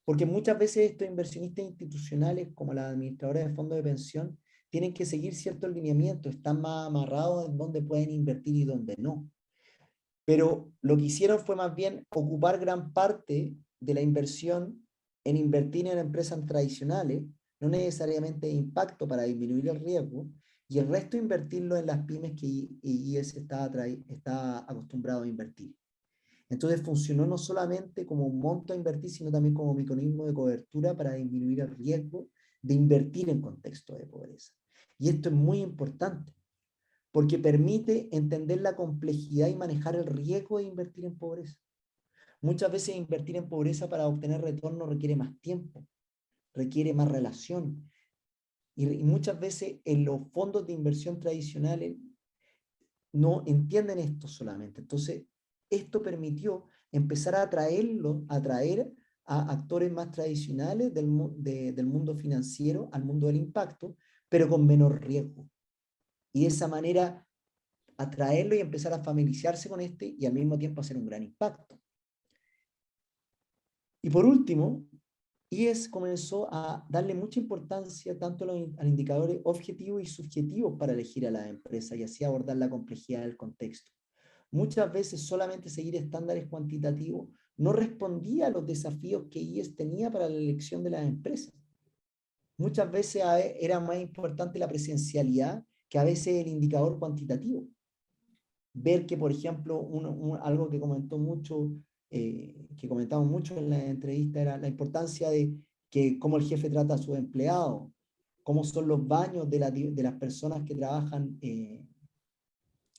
Porque muchas veces estos inversionistas institucionales, como las administradoras de fondos de pensión, tienen que seguir ciertos lineamientos, están más amarrados en dónde pueden invertir y dónde no. Pero lo que hicieron fue más bien ocupar gran parte de la inversión en invertir en empresas tradicionales, no necesariamente de impacto para disminuir el riesgo, y el resto invertirlo en las pymes que IES está acostumbrado a invertir. Entonces funcionó no solamente como un monto a invertir, sino también como mecanismo de cobertura para disminuir el riesgo de invertir en contexto de pobreza. Y esto es muy importante, porque permite entender la complejidad y manejar el riesgo de invertir en pobreza. Muchas veces invertir en pobreza para obtener retorno requiere más tiempo, requiere más relación. Y muchas veces en los fondos de inversión tradicionales no entienden esto solamente. Entonces, esto permitió empezar a atraer a actores más tradicionales del mundo financiero al mundo del impacto, pero con menor riesgo. Y de esa manera atraerlo y empezar a familiarizarse con este y al mismo tiempo hacer un gran impacto. Y por último, IES comenzó a darle mucha importancia tanto a los indicadores objetivos y subjetivos para elegir a la empresa y así abordar la complejidad del contexto. Muchas veces solamente seguir estándares cuantitativos no respondía a los desafíos que IES tenía para la elección de las empresas. Muchas veces era más importante la presencialidad que a veces el indicador cuantitativo. Ver que, por ejemplo, algo que comentamos mucho en la entrevista era la importancia de que cómo el jefe trata a sus empleados, cómo son los baños de las personas que trabajan en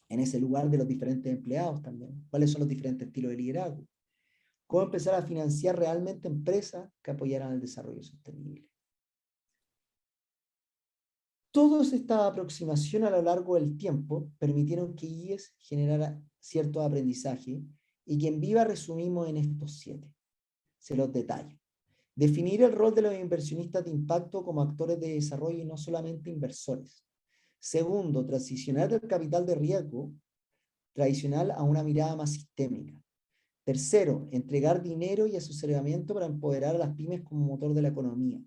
ese lugar, de los diferentes empleados también, cuáles son los diferentes estilos de liderazgo, cómo empezar a financiar realmente empresas que apoyaran el desarrollo sostenible. Todas estas aproximaciones a lo largo del tiempo permitieron que IES generara cierto aprendizaje y que en Viva resumimos en estos 7. Se los detallo. Definir el rol de los inversionistas de impacto como actores de desarrollo y no solamente inversores. Segundo, transicionar del capital de riesgo tradicional a una mirada más sistémica. Tercero, entregar dinero y asesoramiento para empoderar a las pymes como motor de la economía.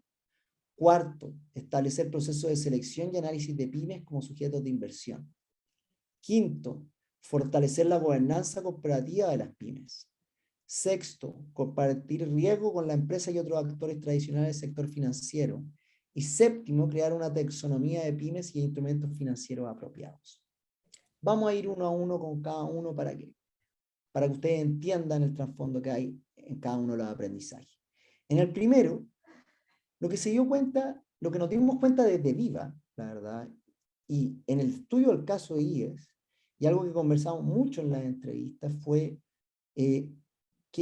Cuarto, establecer procesos de selección y análisis de pymes como sujetos de inversión. Quinto, fortalecer la gobernanza corporativa de las pymes. Sexto, compartir riesgo con la empresa y otros actores tradicionales del sector financiero. Y séptimo, crear una taxonomía de pymes y instrumentos financieros apropiados. Vamos a ir uno a uno con cada uno para que ustedes entiendan el trasfondo que hay en cada uno de los aprendizajes. En el primero, lo que nos dimos cuenta desde Viva, la verdad, y en el estudio del caso de IES, y algo que conversamos mucho en las entrevistas, fue que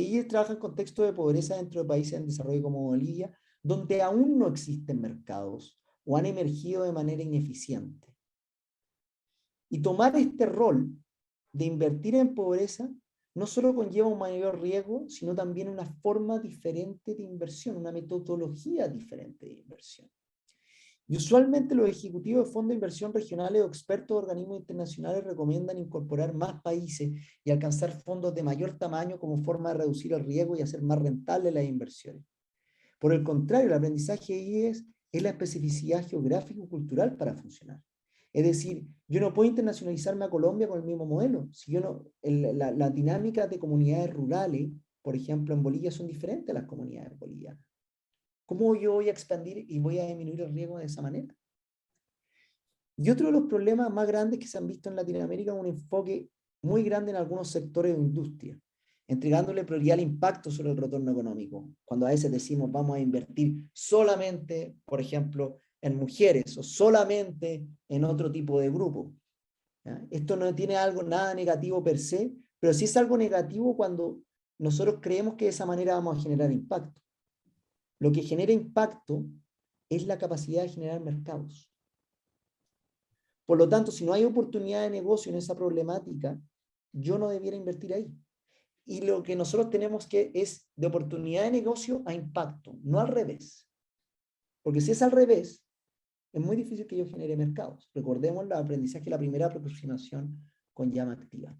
IES trabaja en contextos de pobreza dentro de países en desarrollo como Bolivia, donde aún no existen mercados o han emergido de manera ineficiente. Y tomar este rol de invertir en pobreza no solo conlleva un mayor riesgo, sino también una forma diferente de inversión, una metodología diferente de inversión. Y usualmente los ejecutivos de fondos de inversión regionales o expertos de organismos internacionales recomiendan incorporar más países y alcanzar fondos de mayor tamaño como forma de reducir el riesgo y hacer más rentables las inversiones. Por el contrario, el aprendizaje IES es la especificidad geográfico-cultural para funcionar. Es decir, yo no puedo internacionalizarme a Colombia con el mismo modelo. Si yo no, la dinámica de comunidades rurales, por ejemplo, en Bolivia son diferentes a las comunidades bolivianas. ¿Cómo yo voy a expandir y voy a disminuir el riesgo de esa manera? Y otro de los problemas más grandes que se han visto en Latinoamérica es un enfoque muy grande en algunos sectores de industria, entregándole prioridad al impacto sobre el retorno económico. Cuando a veces decimos vamos a invertir solamente, por ejemplo, en mujeres o solamente en otro tipo de grupo. ¿Ya? Esto no tiene nada negativo per se, pero sí es algo negativo cuando nosotros creemos que de esa manera vamos a generar impacto. Lo que genera impacto es la capacidad de generar mercados. Por lo tanto, si no hay oportunidad de negocio en esa problemática, yo no debiera invertir ahí. Y lo que nosotros tenemos que es de oportunidad de negocio a impacto, no al revés. Porque si es al revés, es muy difícil que yo genere mercados. Recordemos el aprendizaje, la primera aproximación con llama activa.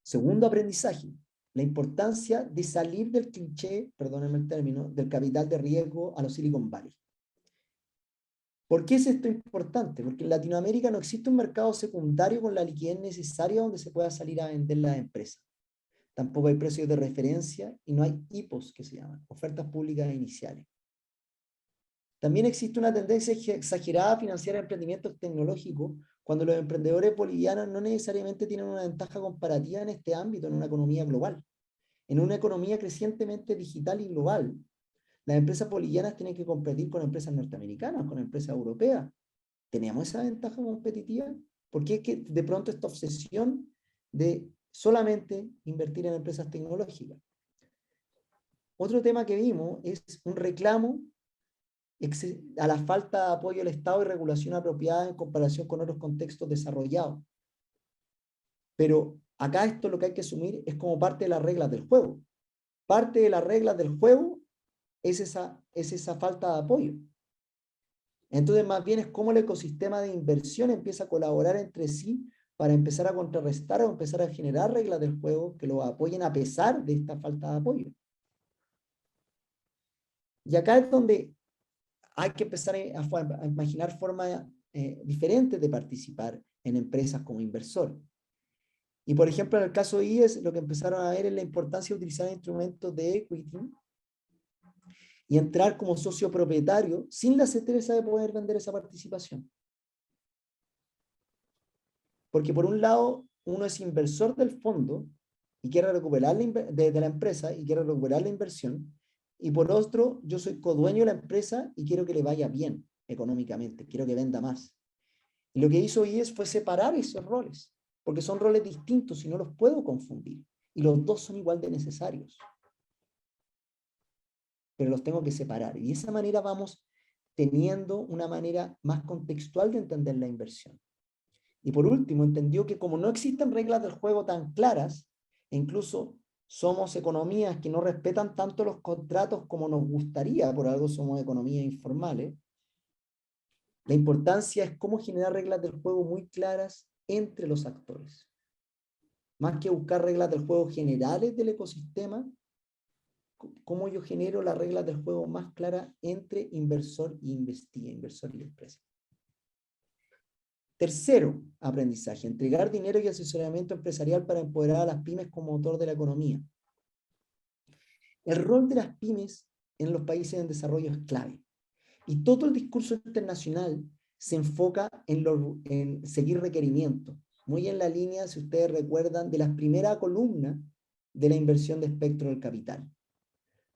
Segundo aprendizaje, la importancia de salir del cliché, perdónenme el término, del capital de riesgo a los Silicon Valley. ¿Por qué es esto importante? Porque en Latinoamérica no existe un mercado secundario con la liquidez necesaria donde se pueda salir a vender las empresas. Tampoco hay precios de referencia y no hay IPOs, que se llaman, ofertas públicas iniciales. También existe una tendencia exagerada a financiar emprendimientos tecnológicos cuando los emprendedores bolivianos no necesariamente tienen una ventaja comparativa en este ámbito en una economía global. En una economía crecientemente digital y global, las empresas bolivianas tienen que competir con empresas norteamericanas, con empresas europeas. ¿Tenemos esa ventaja competitiva? ¿Por qué es que de pronto esta obsesión de solamente invertir en empresas tecnológicas? Otro tema que vimos es un reclamo a la falta de apoyo del Estado y regulación apropiada en comparación con otros contextos desarrollados. Pero acá esto lo que hay que asumir es como parte de las reglas del juego. Parte de las reglas del juego es esa falta de apoyo. Entonces, más bien es cómo el ecosistema de inversión empieza a colaborar entre sí para empezar a contrarrestar o empezar a generar reglas del juego que lo apoyen a pesar de esta falta de apoyo. Y acá es donde hay que empezar a imaginar formas diferentes de participar en empresas como inversor. Y por ejemplo, en el caso de IES, lo que empezaron a ver es la importancia de utilizar instrumentos de equity y entrar como socio propietario sin la certeza de poder vender esa participación. Porque por un lado, uno es inversor del fondo y quiere recuperar de la empresa y quiere recuperar la inversión, y por otro, yo soy codueño de la empresa y quiero que le vaya bien económicamente, quiero que venda más. Y lo que hizo IES fue separar esos roles, porque son roles distintos y no los puedo confundir. Y los dos son igual de necesarios. Pero los tengo que separar. Y de esa manera vamos teniendo una manera más contextual de entender la inversión. Y por último, entendió que como no existen reglas del juego tan claras, e incluso somos economías que no respetan tanto los contratos como nos gustaría, por algo somos economías informales, la importancia es cómo generar reglas del juego muy claras entre los actores. Más que buscar reglas del juego generales del ecosistema, cómo yo genero las reglas del juego más claras entre inversor y investiga, inversor y empresa. Tercero aprendizaje, entregar dinero y asesoramiento empresarial para empoderar a las pymes como motor de la economía. El rol de las pymes en los países en desarrollo es clave. Y todo el discurso internacional se enfoca en seguir requerimientos, muy en la línea, si ustedes recuerdan, de la primera columna de la inversión de espectro del capital.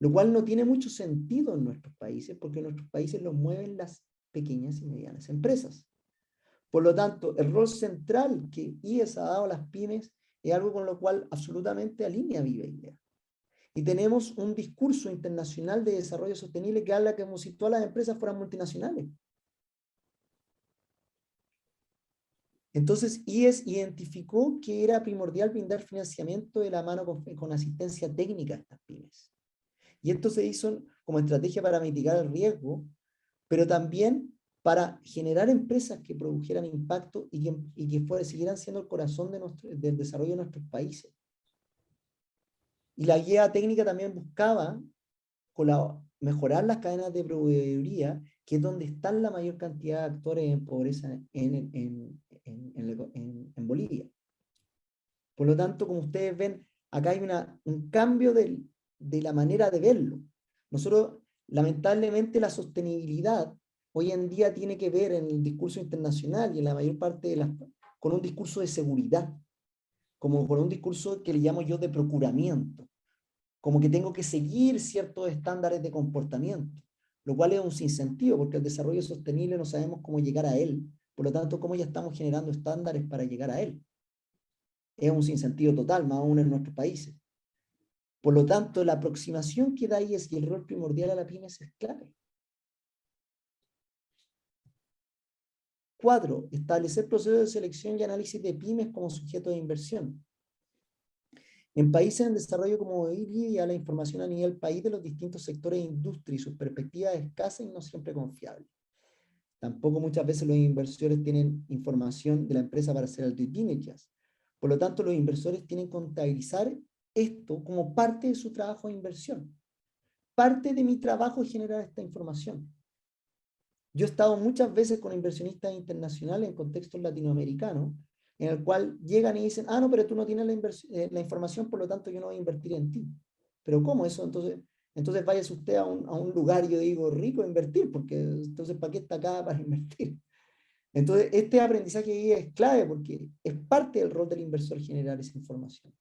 Lo cual no tiene mucho sentido en nuestros países, porque en nuestros países lo mueven las pequeñas y medianas empresas. Por lo tanto, el rol central que IES ha dado a las pymes es algo con lo cual absolutamente alinea Viva Idea. Y tenemos un discurso internacional de desarrollo sostenible que habla como si todas las empresas fueran multinacionales. Entonces, IES identificó que era primordial brindar financiamiento de la mano con asistencia técnica a estas pymes. Y esto se hizo como estrategia para mitigar el riesgo, pero también para generar empresas que produjeran impacto y que siguieran siendo el corazón del desarrollo de nuestros países. Y la guía técnica también buscaba mejorar las cadenas de proveeduría, que es donde están la mayor cantidad de actores en pobreza en Bolivia. Por lo tanto, como ustedes ven, acá hay un cambio de la manera de verlo. Nosotros, lamentablemente, la sostenibilidad hoy en día tiene que ver en el discurso internacional y en la mayor parte con un discurso de seguridad, como con un discurso que le llamo yo de procuramiento, como que tengo que seguir ciertos estándares de comportamiento, lo cual es un sinsentido, porque el desarrollo sostenible no sabemos cómo llegar a él, por lo tanto, cómo ya estamos generando estándares para llegar a él. Es un sinsentido total, más aún en nuestros países. Por lo tanto, la aproximación que da IES y el rol primordial a la pymes es clave. 4. Establecer procesos de selección y análisis de pymes como sujeto de inversión. En países en desarrollo como Bolivia, la información a nivel país de los distintos sectores de industria y sus perspectivas es escasa y no siempre confiable. Tampoco muchas veces los inversores tienen información de la empresa para hacer el due diligence. Por lo tanto, los inversores tienen que contabilizar esto como parte de su trabajo de inversión. Parte de mi trabajo es generar esta información. Yo he estado muchas veces con inversionistas internacionales en contextos latinoamericanos, en el cual llegan y dicen, no, pero tú no tienes la información, por lo tanto yo no voy a invertir en ti. ¿Pero cómo eso? Entonces váyase usted a un lugar, yo digo, rico a invertir, porque entonces ¿para qué está acá para invertir? Entonces este aprendizaje ahí es clave, porque es parte del rol del inversor generar esa información.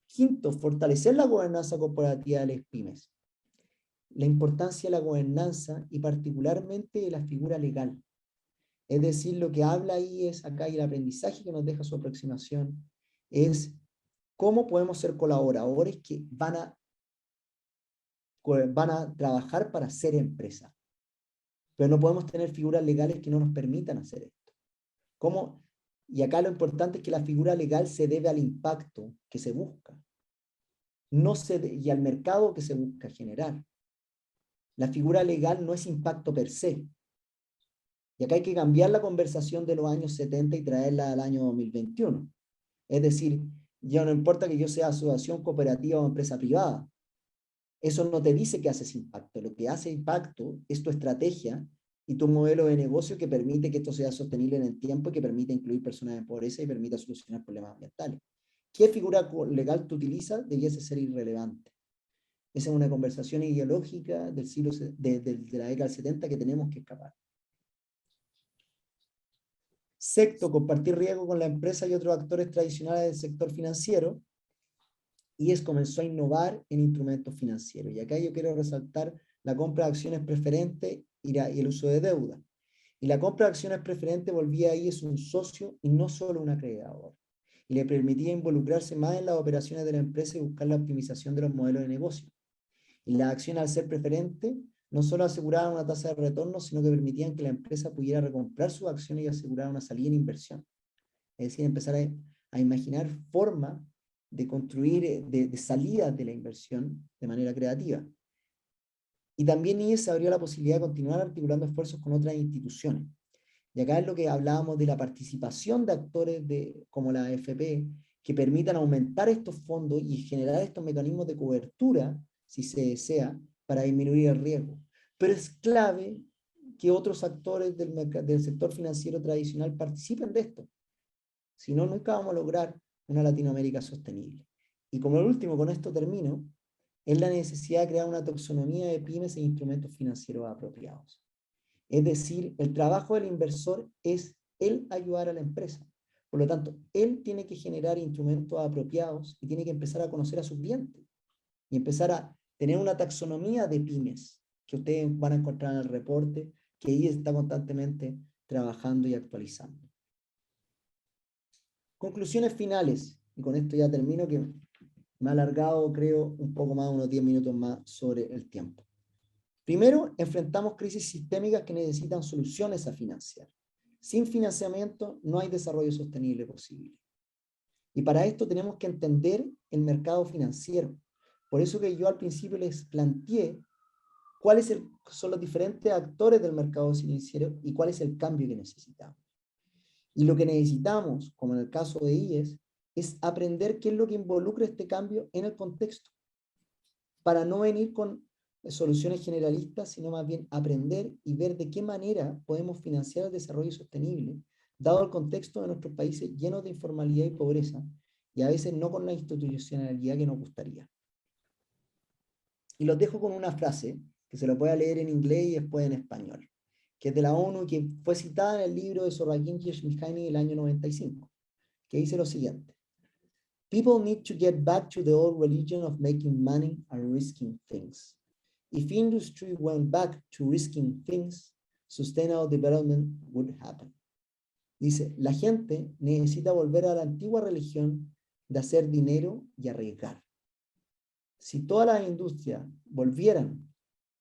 5, fortalecer la gobernanza corporativa de las pymes. La importancia de la gobernanza y particularmente de la figura legal. Es decir, lo que habla ahí es acá y el aprendizaje que nos deja su aproximación es cómo podemos ser colaboradores que van a trabajar para ser empresa. Pero no podemos tener figuras legales que no nos permitan hacer esto. ¿Cómo? Y acá lo importante es que la figura legal se debe al impacto que se busca y al mercado que se busca generar. La figura legal no es impacto per se. Y acá hay que cambiar la conversación de los años 70 y traerla al año 2021. Es decir, ya no importa que yo sea asociación cooperativa o empresa privada. Eso no te dice que haces impacto. Lo que hace impacto es tu estrategia y tu modelo de negocio que permite que esto sea sostenible en el tiempo y que permite incluir personas en pobreza y permita solucionar problemas ambientales. ¿Qué figura legal tú utilizas? Debiese ser irrelevante. Esa es una conversación ideológica del siglo, de la década del 70 que tenemos que escapar. Sexto, compartir riesgo con la empresa y otros actores tradicionales del sector financiero. Y comenzó a innovar en instrumentos financieros. Y acá yo quiero resaltar la compra de acciones preferentes y el uso de deuda. Y la compra de acciones preferentes volvía ahí es un socio y no solo un acreedor. Y le permitía involucrarse más en las operaciones de la empresa y buscar la optimización de los modelos de negocio. Y las acciones, al ser preferentes, no solo aseguraban una tasa de retorno, sino que permitían que la empresa pudiera recomprar sus acciones y asegurar una salida en inversión. Es decir, empezar a imaginar formas de construir, de salidas de la inversión de manera creativa. Y también IES se abrió la posibilidad de continuar articulando esfuerzos con otras instituciones. Y acá es lo que hablábamos de la participación de actores como la AFP, que permitan aumentar estos fondos y generar estos mecanismos de cobertura, si se desea, para disminuir el riesgo. Pero es clave que otros actores del sector financiero tradicional participen de esto. Si no, nunca vamos a lograr una Latinoamérica sostenible. Y como el último, con esto termino, es la necesidad de crear una taxonomía de pymes e instrumentos financieros apropiados. Es decir, el trabajo del inversor es él ayudar a la empresa. Por lo tanto, él tiene que generar instrumentos apropiados y tiene que empezar a conocer a su cliente y empezar a tener una taxonomía de pymes que ustedes van a encontrar en el reporte que ahí está constantemente trabajando y actualizando. Conclusiones finales, y con esto ya termino, que me ha alargado, creo, un poco más, unos 10 minutos más sobre el tiempo. Primero, enfrentamos crisis sistémicas que necesitan soluciones a financiar. Sin financiamiento no hay desarrollo sostenible posible. Y para esto tenemos que entender el mercado financiero. Por eso que yo al principio les planteé cuáles son los diferentes actores del mercado financiero y cuál es el cambio que necesitamos. Y lo que necesitamos, como en el caso de IES, es aprender qué es lo que involucra este cambio en el contexto, para no venir con soluciones generalistas, sino más bien aprender y ver de qué manera podemos financiar el desarrollo sostenible, dado el contexto de nuestros países llenos de informalidad y pobreza, y a veces no con la institucionalidad que nos gustaría. Y los dejo con una frase, que se lo voy a leer en inglés y después en español, que es de la ONU y que fue citada en el libro de Sorokin Yeshmihainy del año 95, que dice lo siguiente: People need to get back to the old religion of making money and risking things. If industry went back to risking things, sustainable development would happen. Dice, la gente necesita volver a la antigua religión de hacer dinero y arriesgar. Si todas las industrias volvieran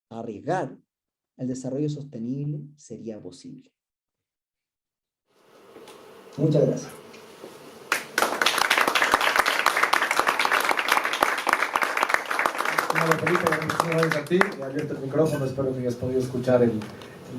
a arriesgar, el desarrollo sostenible sería posible. Muchas gracias. Felipe, muchísimas gracias a ti. He abierto el micrófono, espero que hayas podido escuchar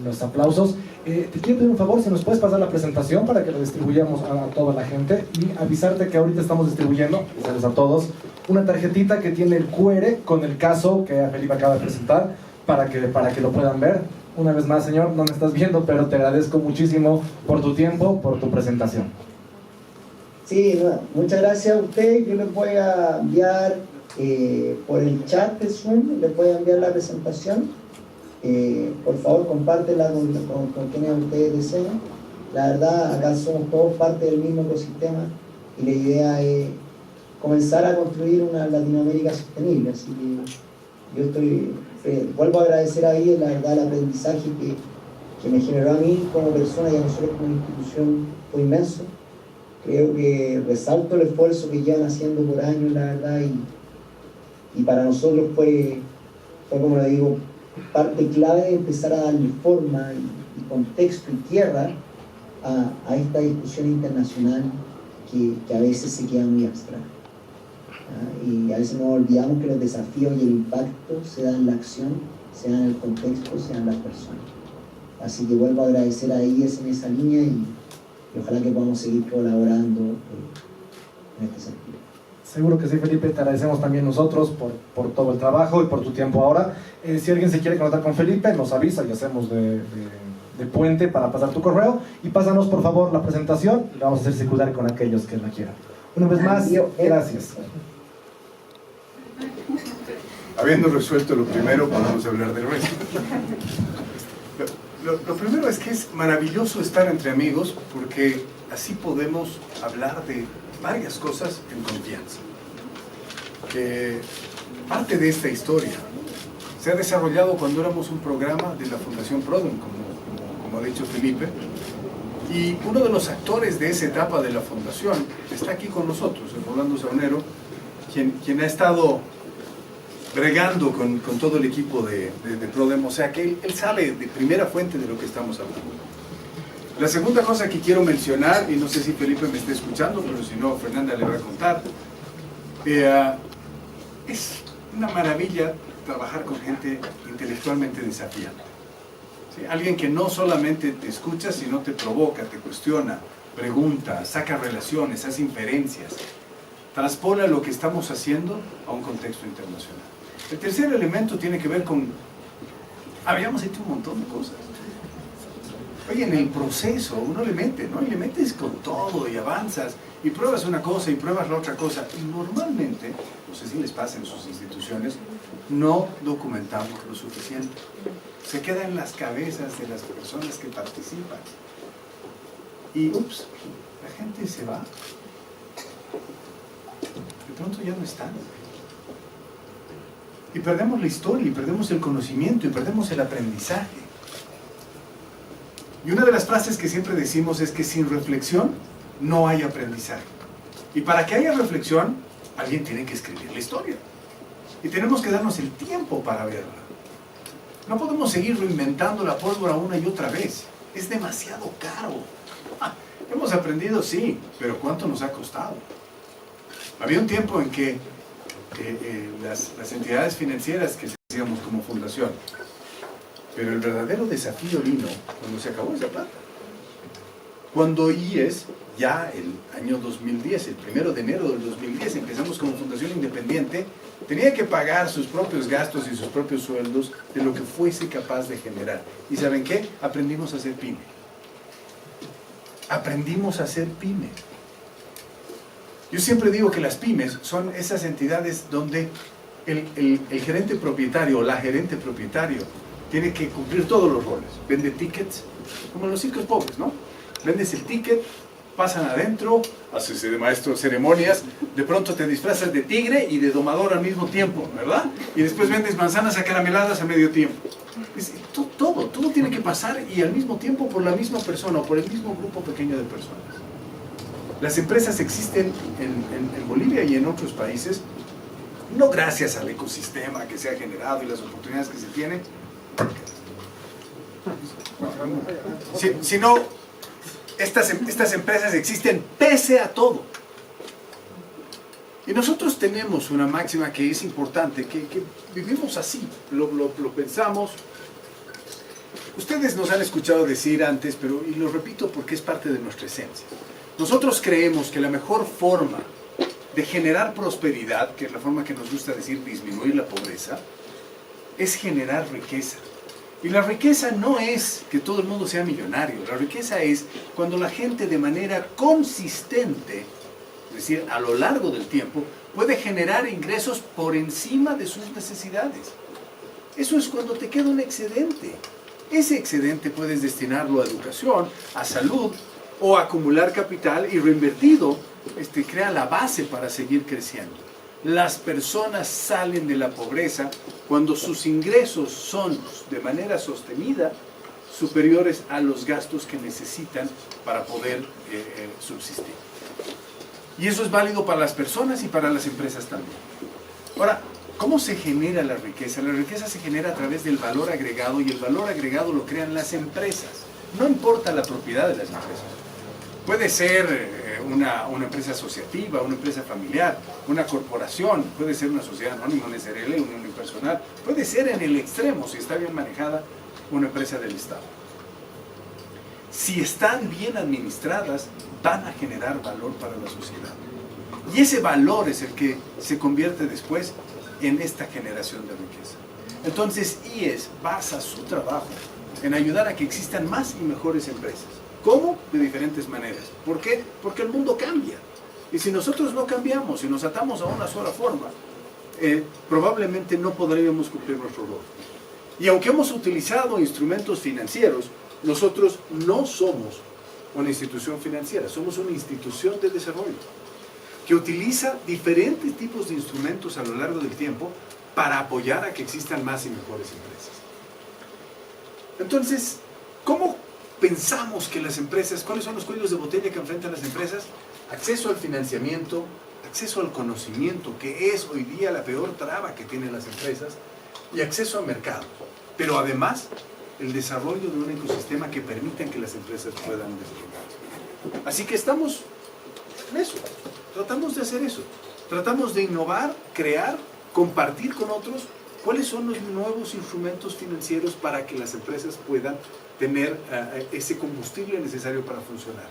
los aplausos. Te quiero pedir un favor, si nos puedes pasar la presentación para que la distribuyamos a toda la gente y avisarte que ahorita estamos distribuyendo, avisarles a todos, una tarjetita que tiene el QR con el caso que Felipe acaba de presentar para que lo puedan ver. Una vez más, señor, no me estás viendo, pero te agradezco muchísimo por tu tiempo, por tu presentación. Sí, muchas gracias a usted. Yo les voy a enviar por el chat de Zoom, les voy a enviar la presentación. Por favor, compártela con quienes ustedes deseen. La verdad, acá somos todos parte del mismo ecosistema y la idea es comenzar a construir una Latinoamérica sostenible. Así que yo vuelvo a agradecer ahí, la verdad, el aprendizaje que me generó a mí como persona y a nosotros como institución fue inmenso. Creo que resalto el esfuerzo que llevan haciendo por años, la verdad, y para nosotros fue, como le digo, parte clave de empezar a darle forma y contexto y tierra a esta discusión internacional que a veces se queda muy abstracta. Y a veces nos olvidamos que los desafíos y el impacto se dan en la acción, se dan en el contexto, se dan en las personas. Así que vuelvo a agradecer a IES en esa línea y ojalá que podamos seguir colaborando en este sentido. Seguro que sí, Felipe, te agradecemos también nosotros por todo el trabajo y por tu tiempo ahora. Si alguien se quiere conectar con Felipe, nos avisa y hacemos de puente para pasar tu correo. Y pásanos, por favor, la presentación y la vamos a hacer circular con aquellos que la quieran. Una vez más, gracias. Habiendo resuelto lo primero, podemos hablar del resto. Lo primero es que es maravilloso estar entre amigos porque así podemos hablar de varias cosas en confianza. Que parte de esta historia se ha desarrollado cuando éramos un programa de la Fundación Prodem, como ha dicho Felipe, y uno de los actores de esa etapa de la Fundación está aquí con nosotros, el Rolando Saunero, quien ha estado bregando con todo el equipo de Prodem, o sea que él sabe de primera fuente de lo que estamos hablando. La segunda cosa que quiero mencionar, y no sé si Felipe me está escuchando, pero si no, Fernanda le va a contar, es una maravilla trabajar con gente intelectualmente desafiante. ¿Sí? Alguien que no solamente te escucha, sino te provoca, te cuestiona, pregunta, saca relaciones, hace inferencias, transpone lo que estamos haciendo a un contexto internacional. El tercer elemento tiene que ver con, habíamos hecho un montón de cosas. Oye, en el proceso uno le mete, ¿no? Y le metes con todo y avanzas y pruebas una cosa y pruebas la otra cosa. Y normalmente, no sé si les pasa en sus instituciones, no documentamos lo suficiente. Se queda en las cabezas de las personas que participan. Y, ups, la gente se va. De pronto ya no están. Y perdemos la historia, y perdemos el conocimiento, y perdemos el aprendizaje. Y una de las frases que siempre decimos es que sin reflexión no hay aprendizaje. Y para que haya reflexión, alguien tiene que escribir la historia. Y tenemos que darnos el tiempo para verla. No podemos seguir reinventando la pólvora una y otra vez. Es demasiado caro. Hemos aprendido, sí, pero ¿cuánto nos ha costado? Había un tiempo en que las entidades financieras que hacíamos como fundación, pero el verdadero desafío vino cuando se acabó esa plata. Cuando IES, ya el año 2010, el 1 de enero del 2010, empezamos como fundación independiente, tenía que pagar sus propios gastos y sus propios sueldos de lo que fuese capaz de generar. ¿Y saben qué? Aprendimos a hacer pyme. Aprendimos a hacer pyme. Yo siempre digo que las pymes son esas entidades donde el gerente propietario o la gerente propietario tiene que cumplir todos los roles. Vende tickets, como en los circos pobres, ¿no? Vendes el ticket, pasan adentro, haces de maestro de ceremonias, de pronto te disfrazas de tigre y de domador al mismo tiempo, ¿verdad? Y después vendes manzanas acarameladas a medio tiempo. Todo tiene que pasar y al mismo tiempo por la misma persona o por el mismo grupo pequeño de personas. Las empresas existen en Bolivia y en otros países, no gracias al ecosistema que se ha generado y las oportunidades que se tienen, sino estas empresas existen pese a todo. Y nosotros tenemos una máxima que es importante, que vivimos así, lo pensamos. Ustedes nos han escuchado decir antes, y lo repito porque es parte de nuestra esencia. Nosotros creemos que la mejor forma de generar prosperidad, que es la forma que nos gusta decir disminuir la pobreza, es generar riqueza. Y la riqueza no es que todo el mundo sea millonario, la riqueza es cuando la gente de manera consistente, es decir, a lo largo del tiempo, puede generar ingresos por encima de sus necesidades. Eso es cuando te queda un excedente. Ese excedente puedes destinarlo a educación, a salud o a acumular capital y reinvertido crea la base para seguir creciendo. Las personas salen de la pobreza cuando sus ingresos son de manera sostenida superiores a los gastos que necesitan para poder subsistir. Y eso es válido para las personas y para las empresas también. Ahora, ¿cómo se genera la riqueza? La riqueza se genera a través del valor agregado y el valor agregado lo crean las empresas. No importa la propiedad de las empresas. Puede ser una empresa asociativa, una empresa familiar, una corporación, puede ser una sociedad anónima, una SRL, una unipersonal, puede ser en el extremo, si está bien manejada, una empresa del Estado. Si están bien administradas, van a generar valor para la sociedad. Y ese valor es el que se convierte después en esta generación de riqueza. Entonces, IES basa su trabajo en ayudar a que existan más y mejores empresas. ¿Cómo? De diferentes maneras. ¿Por qué? Porque el mundo cambia. Y si nosotros no cambiamos, si nos atamos a una sola forma, probablemente no podríamos cumplir nuestro rol. Y aunque hemos utilizado instrumentos financieros, nosotros no somos una institución financiera, somos una institución de desarrollo que utiliza diferentes tipos de instrumentos a lo largo del tiempo para apoyar a que existan más y mejores empresas. Entonces, ¿cómo pensamos que las empresas, cuáles son los cuellos de botella que enfrentan las empresas? Acceso al financiamiento, acceso al conocimiento, que es hoy día la peor traba que tienen las empresas, y acceso al mercado. Pero además, el desarrollo de un ecosistema que permita que las empresas puedan desarrollarse. Así que estamos en eso, tratamos de hacer eso. Tratamos de innovar, crear, compartir con otros cuáles son los nuevos instrumentos financieros para que las empresas puedan tener ese combustible necesario para funcionar.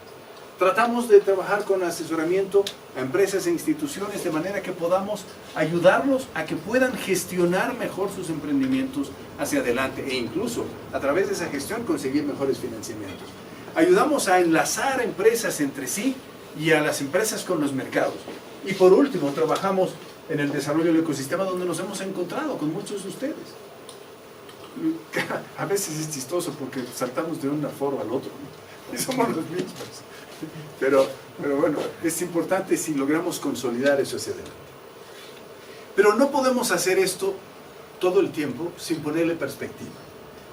Tratamos de trabajar con asesoramiento a empresas e instituciones de manera que podamos ayudarlos a que puedan gestionar mejor sus emprendimientos hacia adelante e incluso a través de esa gestión conseguir mejores financiamientos. Ayudamos a enlazar empresas entre sí y a las empresas con los mercados. Y por último, trabajamos en el desarrollo del ecosistema donde nos hemos encontrado con muchos de ustedes. A veces es chistoso porque saltamos de un foro al otro, ¿no? Y somos los mismos. Pero bueno, es importante si logramos consolidar eso hacia adelante. Pero no podemos hacer esto todo el tiempo sin ponerle perspectiva.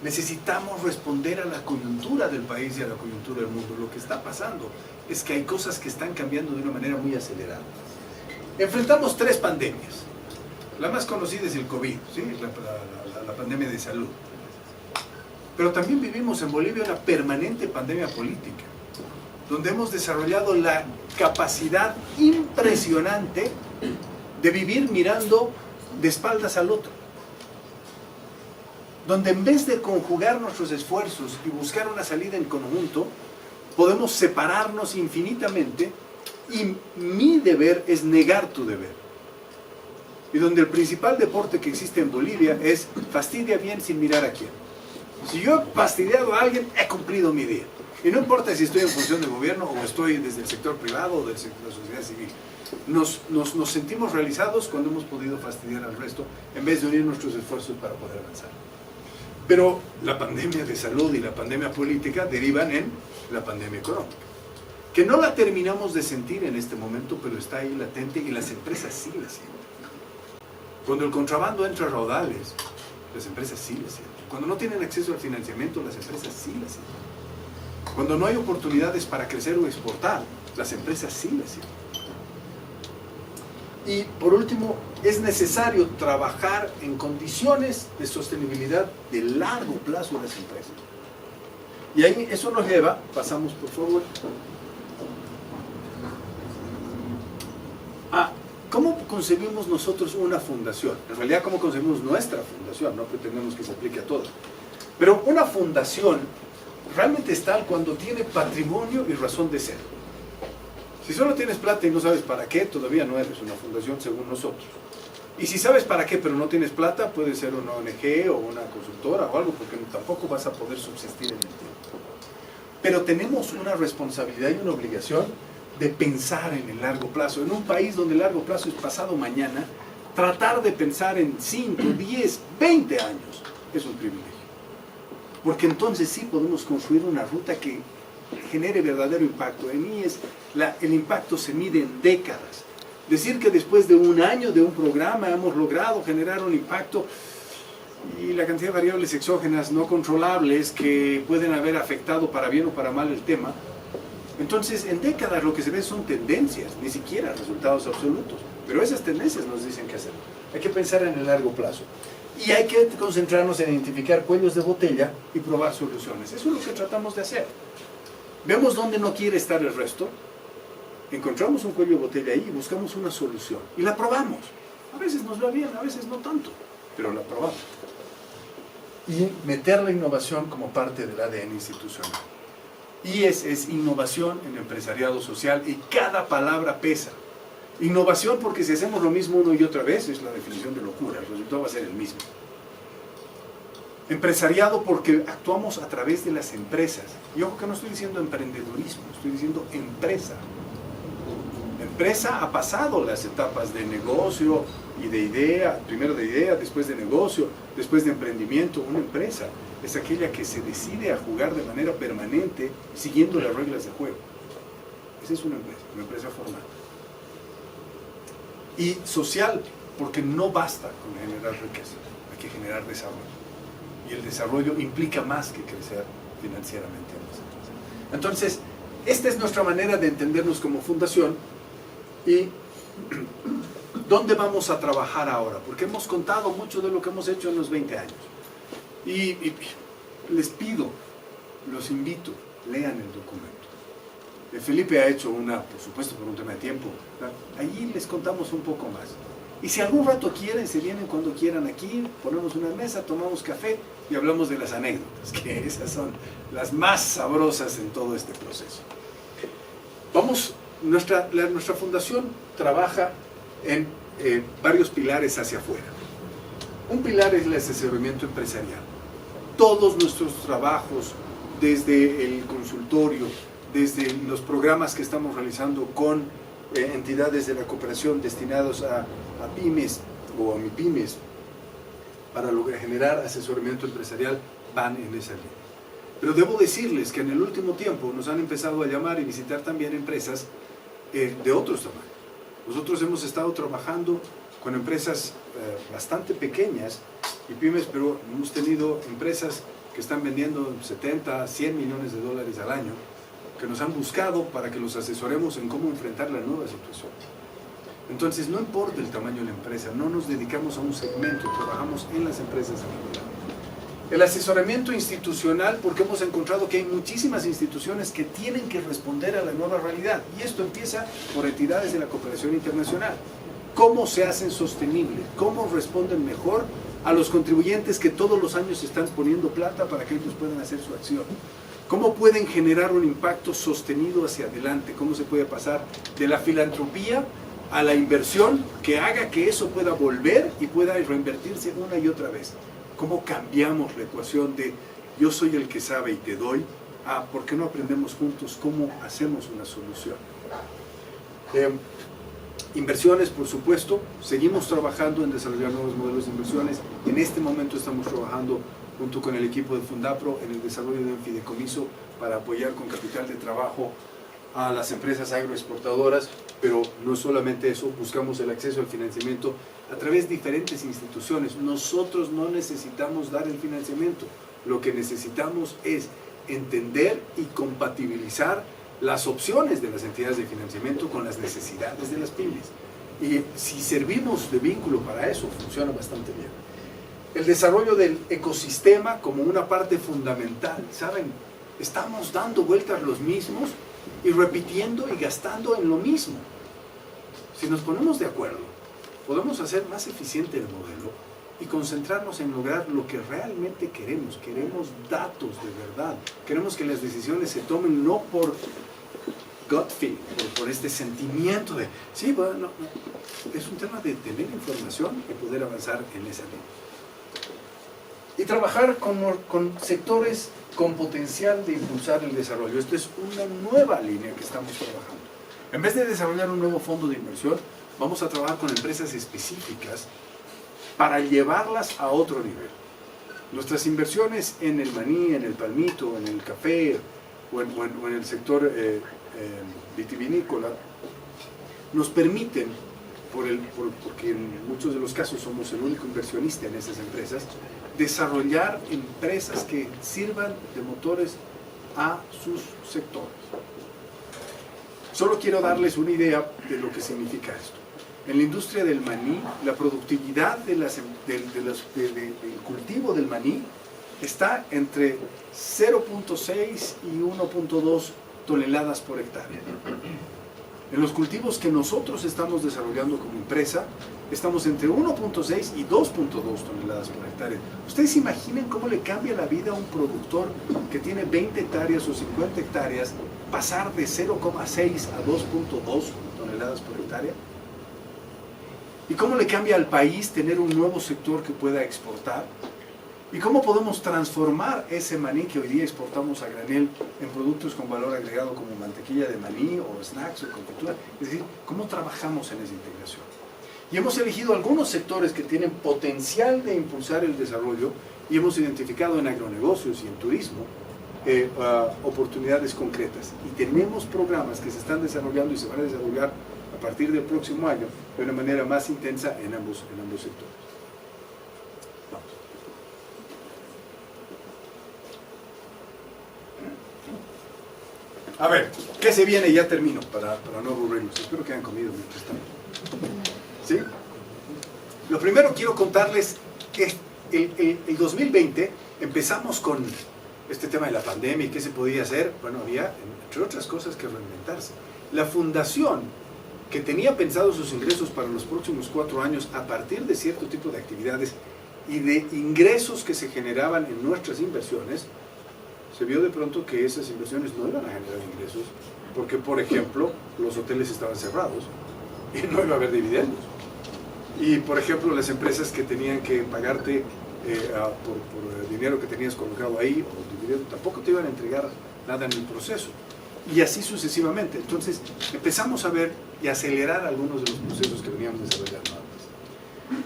Necesitamos responder a la coyuntura del país y a la coyuntura del mundo. Lo que está pasando es que hay cosas que están cambiando de una manera muy acelerada. Enfrentamos 3 pandemias. La más conocida es el COVID, ¿sí? la pandemia de salud. Pero también vivimos en Bolivia una permanente pandemia política, donde hemos desarrollado la capacidad impresionante de vivir mirando de espaldas al otro. Donde en vez de conjugar nuestros esfuerzos y buscar una salida en conjunto, podemos separarnos infinitamente y mi deber es negar tu deber. Y donde el principal deporte que existe en Bolivia es fastidia bien sin mirar a quién. Si yo he fastidiado a alguien, he cumplido mi día. Y no importa si estoy en función de gobierno o estoy desde el sector privado o desde la sociedad civil. Nos sentimos realizados cuando hemos podido fastidiar al resto en vez de unir nuestros esfuerzos para poder avanzar. Pero la pandemia de salud y la pandemia política derivan en la pandemia económica, que no la terminamos de sentir en este momento, pero está ahí latente y las empresas sí la sienten. Cuando el contrabando entra a raudales, las empresas sí la sienten. Cuando no tienen acceso al financiamiento, las empresas sí la sienten. Cuando no hay oportunidades para crecer o exportar, las empresas sí la sienten. Y por último, es necesario trabajar en condiciones de sostenibilidad de largo plazo de las empresas. Y ahí eso nos lleva, pasamos por favor, a cómo concebimos nosotros una fundación. En realidad, cómo concebimos nuestra fundación, no pretendemos que se aplique a todas. Pero una fundación realmente es tal cuando tiene patrimonio y razón de ser. Si solo tienes plata y no sabes para qué, todavía no eres una fundación según nosotros. Y si sabes para qué pero no tienes plata, puede ser una ONG o una consultora o algo, porque tampoco vas a poder subsistir en el tiempo. Pero tenemos una responsabilidad y una obligación de pensar en el largo plazo. En un país donde el largo plazo es pasado mañana, tratar de pensar en 5, 10, 20 años es un privilegio. Porque entonces sí podemos construir una ruta que genere verdadero impacto. En IES el impacto se mide en décadas. Decir que después de un año de un programa hemos logrado generar un impacto y la cantidad de variables exógenas no controlables que pueden haber afectado para bien o para mal el tema, entonces en décadas lo que se ve son tendencias, ni siquiera resultados absolutos. Pero esas tendencias nos dicen qué hacer. Hay que pensar en el largo plazo. Y hay que concentrarnos en identificar cuellos de botella y probar soluciones. Eso es lo que tratamos de hacer. Vemos dónde no quiere estar el resto, encontramos un cuello de botella ahí y buscamos una solución. Y la probamos. A veces nos va bien, a veces no tanto, pero la probamos. Y meter la innovación como parte del ADN institucional. Y es innovación en empresariado social y cada palabra pesa. Innovación, porque si hacemos lo mismo una y otra vez, es la definición de locura, el resultado va a ser el mismo. Empresariado, porque actuamos a través de las empresas. Y ojo que no estoy diciendo emprendedurismo, estoy diciendo empresa. Empresa ha pasado las etapas de negocio y de idea, primero de idea, después de negocio, después de emprendimiento. Una empresa es aquella que se decide a jugar de manera permanente siguiendo las reglas de juego. Esa es una empresa formal. Y social, porque no basta con generar riqueza, hay que generar desarrollo. Y el desarrollo implica más que crecer financieramente en las empresas. Entonces, esta es nuestra manera de entendernos como fundación. ¿Y dónde vamos a trabajar ahora? Porque hemos contado mucho de lo que hemos hecho en los 20 años. Y les pido, los invito, lean el documento. Felipe ha hecho una, por supuesto por un tema de tiempo, ¿verdad? Allí les contamos un poco más. Y si algún rato quieren, se vienen cuando quieran aquí, ponemos una mesa, tomamos café y hablamos de las anécdotas, que esas son las más sabrosas en todo este proceso. Nuestra fundación trabaja en varios pilares hacia afuera. Un pilar es el asesoramiento empresarial. Todos nuestros trabajos, desde el consultorio, desde los programas que estamos realizando con entidades de la cooperación destinados a pymes o a MIPYMES para generar asesoramiento empresarial, van en esa línea. Pero debo decirles que en el último tiempo nos han empezado a llamar y visitar también empresas de otros tamaños. Nosotros hemos estado trabajando con empresas bastante pequeñas y pymes, pero hemos tenido empresas que están vendiendo 70, 100 millones de dólares al año, que nos han buscado para que los asesoremos en cómo enfrentar la nueva situación. Entonces, no importa el tamaño de la empresa, no nos dedicamos a un segmento, trabajamos en las empresas en general. El asesoramiento institucional, porque hemos encontrado que hay muchísimas instituciones que tienen que responder a la nueva realidad, y esto empieza por entidades de la cooperación internacional. ¿Cómo se hacen sostenibles? ¿Cómo responden mejor a los contribuyentes que todos los años están poniendo plata para que ellos puedan hacer su acción? ¿Cómo pueden generar un impacto sostenido hacia adelante? ¿Cómo se puede pasar de la filantropía a la inversión que haga que eso pueda volver y pueda reinvertirse una y otra vez? ¿Cómo cambiamos la ecuación de yo soy el que sabe y te doy a por qué no aprendemos juntos cómo hacemos una solución? Inversiones, por supuesto, seguimos trabajando en desarrollar nuevos modelos de inversiones. En este momento estamos trabajando junto con el equipo de Fundapro en el desarrollo de un fideicomiso para apoyar con capital de trabajo a las empresas agroexportadoras, pero no solamente eso, buscamos el acceso al financiamiento a través de diferentes instituciones. Nosotros no necesitamos dar el financiamiento, lo que necesitamos es entender y compatibilizar las opciones de las entidades de financiamiento con las necesidades de las pymes. Y si servimos de vínculo para eso, funciona bastante bien. El desarrollo del ecosistema como una parte fundamental, ¿saben? Estamos dando vueltas los mismos y repitiendo y gastando en lo mismo. Si nos ponemos de acuerdo, podemos hacer más eficiente el modelo y concentrarnos en lograr lo que realmente queremos. Queremos datos de verdad. Queremos que las decisiones se tomen no por gut feeling, por este sentimiento de, sí, bueno, no. Es un tema de tener información y poder avanzar en esa línea. Y trabajar con sectores con potencial de impulsar el desarrollo. Esta es una nueva línea que estamos trabajando. En vez de desarrollar un nuevo fondo de inversión, vamos a trabajar con empresas específicas para llevarlas a otro nivel. Nuestras inversiones en el maní, en el palmito, en el café o en el sector vitivinícola nos permiten, porque en muchos de los casos somos el único inversionista en esas empresas, desarrollar empresas que sirvan de motores a sus sectores. Solo quiero darles una idea de lo que significa esto. En la industria del maní, la productividad del cultivo del maní está entre 0.6 y 1.2 toneladas por hectárea. En los cultivos que nosotros estamos desarrollando como empresa, estamos entre 1.6 y 2.2 toneladas por hectárea. ¿Ustedes imaginen cómo le cambia la vida a un productor que tiene 20 hectáreas o 50 hectáreas, pasar de 0.6 a 2.2 toneladas por hectárea? ¿Y cómo le cambia al país tener un nuevo sector que pueda exportar? ¿Y cómo podemos transformar ese maní que hoy día exportamos a granel en productos con valor agregado como mantequilla de maní o snacks o confitura? Es decir, ¿cómo trabajamos en esa integración? Y hemos elegido algunos sectores que tienen potencial de impulsar el desarrollo y hemos identificado en agronegocios y en turismo oportunidades concretas. Y tenemos programas que se están desarrollando y se van a desarrollar a partir del próximo año de una manera más intensa en ambos sectores. A ver, ¿qué se viene? Ya termino, para no aburrirlos. Espero que hayan comido mientras tanto. ¿Sí? Lo primero quiero contarles que el 2020 empezamos con este tema de la pandemia y qué se podía hacer. Bueno, había, entre otras cosas, que reinventarse. La fundación, que tenía pensado sus ingresos para los próximos 4 años a partir de cierto tipo de actividades y de ingresos que se generaban en nuestras inversiones, se vio de pronto que esas inversiones no iban a generar ingresos porque, por ejemplo, los hoteles estaban cerrados y no iba a haber dividendos. Y, por ejemplo, las empresas que tenían que pagarte por dinero que tenías colocado ahí o dividendo, tampoco te iban a entregar nada en el proceso. Y así sucesivamente. Entonces, empezamos a ver y acelerar algunos de los procesos que veníamos desarrollando antes.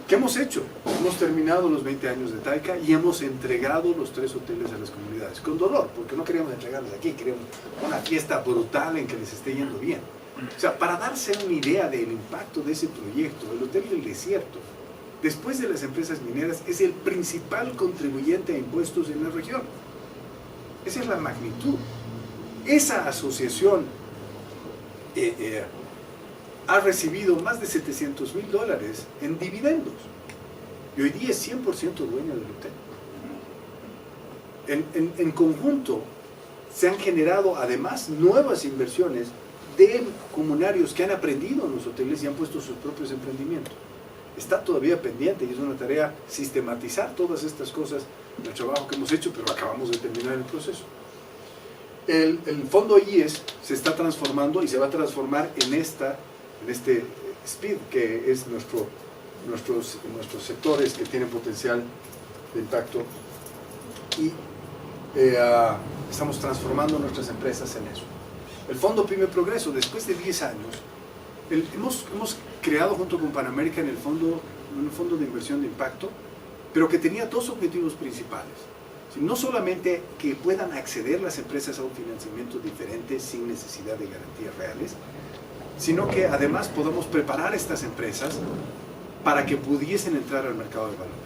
¿Qué hemos hecho? Hemos terminado los 20 años de Taica y hemos entregado los 3 hoteles a las comunidades. Con dolor, porque no queríamos entregarlos aquí, queríamos una fiesta brutal en que les esté yendo bien. O sea, para darse una idea del impacto de ese proyecto, el Hotel del Desierto, después de las empresas mineras, es el principal contribuyente a impuestos en la región. Esa es la magnitud. Esa asociación ha recibido más de $700,000 en dividendos y hoy día es 100% dueño del hotel. En conjunto se han generado además nuevas inversiones de comunarios que han aprendido en los hoteles y han puesto sus propios emprendimientos. Está todavía pendiente y es una tarea sistematizar todas estas cosas del trabajo que hemos hecho, pero acabamos de terminar el proceso. El fondo IES se está transformando y se va a transformar en este SPID, que es nuestros sectores que tienen potencial de impacto, y estamos transformando nuestras empresas en eso. El Fondo Pyme Progreso, después de 10 años, hemos creado junto con Pan American un fondo de inversión de impacto, pero que tenía 2 objetivos principales. No solamente que puedan acceder las empresas a un financiamiento diferente sin necesidad de garantías reales, sino que además podamos preparar estas empresas para que pudiesen entrar al mercado de valores.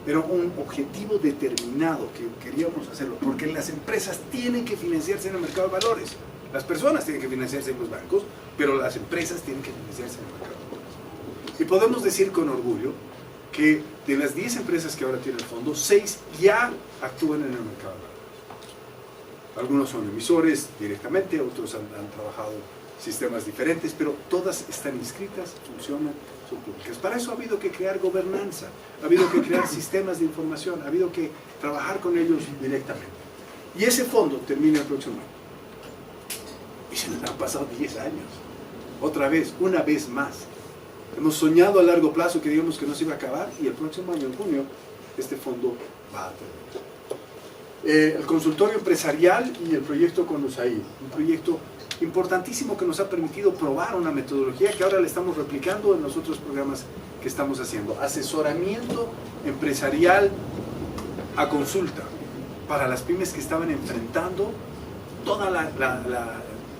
Era un objetivo determinado que queríamos hacerlo, porque las empresas tienen que financiarse en el mercado de valores. Las personas tienen que financiarse en los bancos, pero las empresas tienen que financiarse en el mercado de valores. Y podemos decir con orgullo que de las 10 empresas que ahora tiene el fondo, 6 ya actúan en el mercado de valores. Algunos son emisores directamente, otros han trabajado sistemas diferentes, pero todas están inscritas, funcionan, son públicas. Para eso ha habido que crear gobernanza, ha habido que crear sistemas de información, ha habido que trabajar con ellos directamente. Y ese fondo termina el próximo año. Y se nos han pasado 10 años. Otra vez, una vez más. Hemos soñado a largo plazo que digamos que no se iba a acabar y el próximo año, en junio, este fondo va a terminar. El consultorio empresarial y el proyecto con USAID, un proyecto importantísimo que nos ha permitido probar una metodología que ahora le estamos replicando en los otros programas que estamos haciendo. Asesoramiento empresarial a consulta para las pymes que estaban enfrentando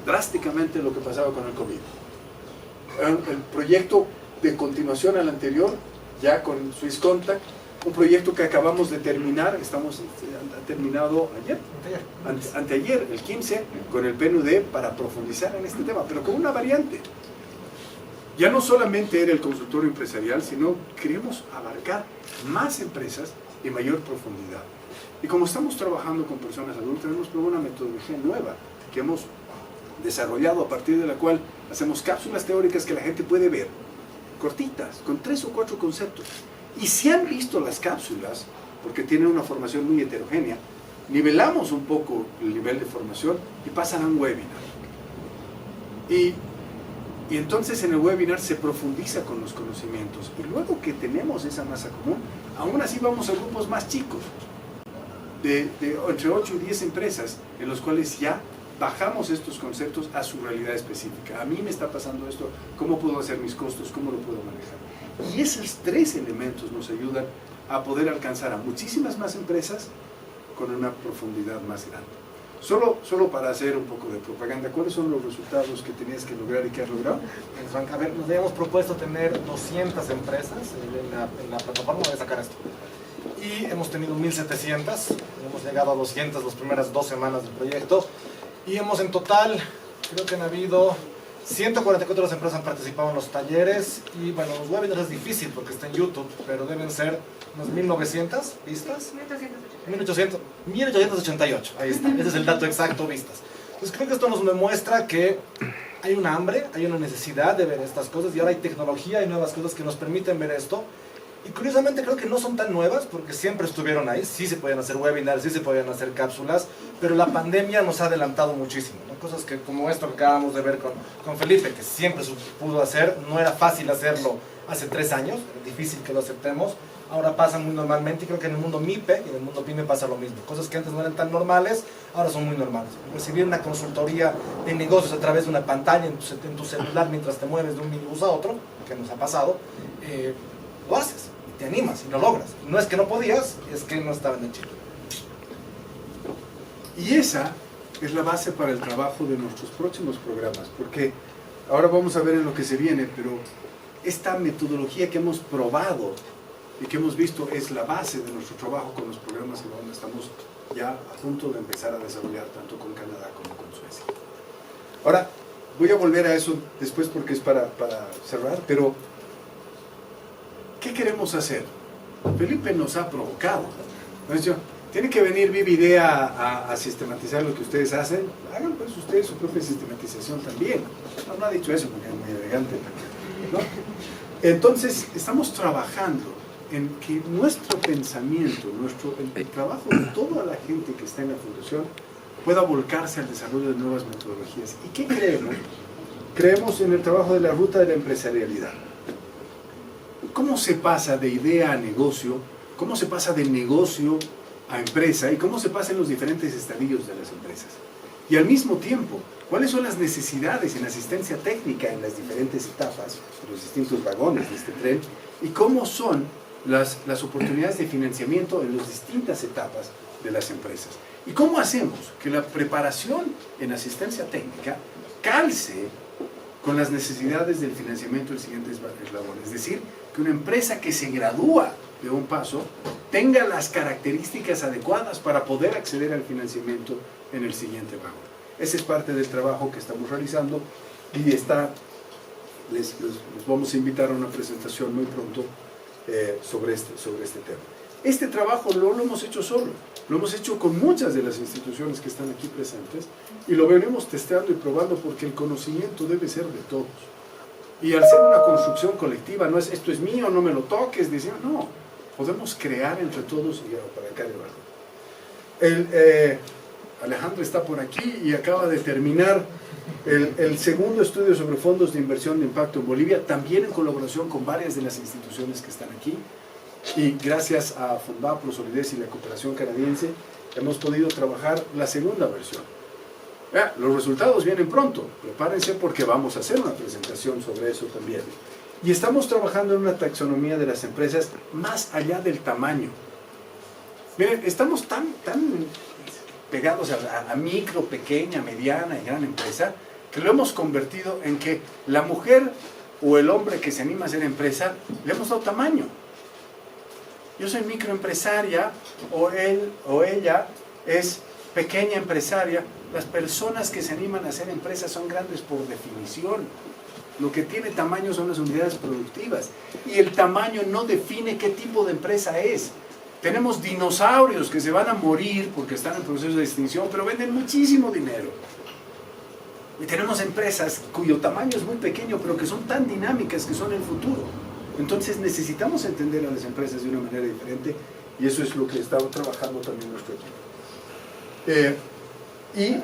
drásticamente lo que pasaba con el COVID. El proyecto de continuación al anterior, ya con Swiss Contact, un proyecto que acabamos de terminar, ha terminado anteayer, el 15, con el PNUD para profundizar en este tema, pero con una variante. Ya no solamente era el consultorio empresarial, sino queríamos abarcar más empresas y mayor profundidad. Y como estamos trabajando con personas adultas, hemos probado una metodología nueva que hemos desarrollado, a partir de la cual hacemos cápsulas teóricas que la gente puede ver, cortitas, con 3 o 4 conceptos. Y si han visto las cápsulas, porque tienen una formación muy heterogénea, nivelamos un poco el nivel de formación y pasan a un webinar. Y Y entonces en el webinar se profundiza con los conocimientos. Y luego que tenemos esa masa común, aún así vamos a grupos más chicos, de entre 8 y 10 empresas, en los cuales ya bajamos estos conceptos a su realidad específica. A mí me está pasando esto, ¿cómo puedo hacer mis costos? ¿Cómo lo puedo manejar? Y esos 3 elementos nos ayudan a poder alcanzar a muchísimas más empresas con una profundidad más grande. Solo para hacer un poco de propaganda, ¿cuáles son los resultados que tenías que lograr y que has logrado? Frank, a ver, nos habíamos propuesto tener 200 empresas en la plataforma. Voy a sacar esto. Y hemos tenido 1700, hemos llegado a 200 las primeras 2 semanas del proyecto. Y hemos en total, creo que han habido 144 empresas han participado en los talleres. Y bueno, los webinars es difícil porque está en YouTube, pero deben ser unas 1900 vistas. 1888, ahí está, ese es el dato exacto, vistas. Entonces creo que esto nos demuestra que hay una hambre, hay una necesidad de ver estas cosas y ahora hay tecnología y nuevas cosas que nos permiten ver esto. Y curiosamente creo que no son tan nuevas porque siempre estuvieron ahí, sí se podían hacer webinars, sí se podían hacer cápsulas, pero la pandemia nos ha adelantado muchísimo, ¿no? Cosas que como esto que acabamos de ver con Felipe, que siempre se pudo hacer, no era fácil hacerlo hace 3 años, es difícil que lo aceptemos, ahora pasan muy normalmente y creo que en el mundo MIPE y en el mundo PYME pasa lo mismo. Cosas que antes no eran tan normales, ahora son muy normales. Recibir una consultoría de negocios a través de una pantalla en tu celular mientras te mueves de un minibús a otro, que nos ha pasado, lo haces, y te animas y lo logras. Y no es que no podías, es que no estaba en el chip. Y esa es la base para el trabajo de nuestros próximos programas, porque ahora vamos a ver en lo que se viene, pero esta metodología que hemos probado y que hemos visto es la base de nuestro trabajo con los programas que donde estamos ya a punto de empezar a desarrollar, tanto con Canadá como con Suecia. Ahora, voy a volver a eso después porque es para cerrar, pero ¿qué queremos hacer? Felipe nos ha provocado. Entonces, tiene que venir Vividea a sistematizar lo que ustedes hacen. Hagan pues ustedes su propia sistematización también. No ha dicho eso porque es muy elegante, ¿no? Entonces, estamos trabajando en que nuestro pensamiento, el trabajo de toda la gente que está en la Fundación pueda volcarse al desarrollo de nuevas metodologías. ¿Y qué creemos? Creemos en el trabajo de la ruta de la empresarialidad. ¿Cómo se pasa de idea a negocio? ¿Cómo se pasa de negocio a empresa? ¿Y cómo se pasa en los diferentes estadios de las empresas? Y al mismo tiempo, ¿cuáles son las necesidades en asistencia técnica en las diferentes etapas, en los distintos vagones de este tren? ¿Y cómo son las oportunidades de financiamiento en las distintas etapas de las empresas? ¿Y cómo hacemos que la preparación en asistencia técnica calce con las necesidades del financiamiento del siguiente eslabón? Es decir, que una empresa que se gradúa de un paso tenga las características adecuadas para poder acceder al financiamiento en el siguiente vagón. Ese es parte del trabajo que estamos realizando y les vamos a invitar a una presentación muy pronto sobre este tema. Este trabajo no lo hemos hecho solo, lo hemos hecho con muchas de las instituciones que están aquí presentes y lo venimos testeando y probando porque el conocimiento debe ser de todos. Y al ser una construcción colectiva, no es esto es mío, no me lo toques, decían, no, podemos crear entre todos y para acá debajo. Alejandro está por aquí y acaba de terminar el segundo estudio sobre fondos de inversión de impacto en Bolivia, también en colaboración con varias de las instituciones que están aquí. Y gracias a Fundapro, Solidez y la cooperación canadiense, hemos podido trabajar la segunda versión. Los resultados vienen pronto, prepárense porque vamos a hacer una presentación sobre eso también. Y estamos trabajando en una taxonomía de las empresas más allá del tamaño. Miren, estamos tan pegados a micro, pequeña, mediana y gran empresa, que lo hemos convertido en que la mujer o el hombre que se anima a ser empresa, le hemos dado tamaño. Yo soy microempresaria, o él o ella es pequeña empresaria. Las personas que se animan a hacer empresas son grandes por definición. Lo que tiene tamaño son las unidades productivas. Y el tamaño no define qué tipo de empresa es. Tenemos dinosaurios que se van a morir porque están en proceso de extinción, pero venden muchísimo dinero. Y tenemos empresas cuyo tamaño es muy pequeño, pero que son tan dinámicas que son el futuro. Entonces necesitamos entender a las empresas de una manera diferente y eso es lo que está trabajando también nuestro equipo. Y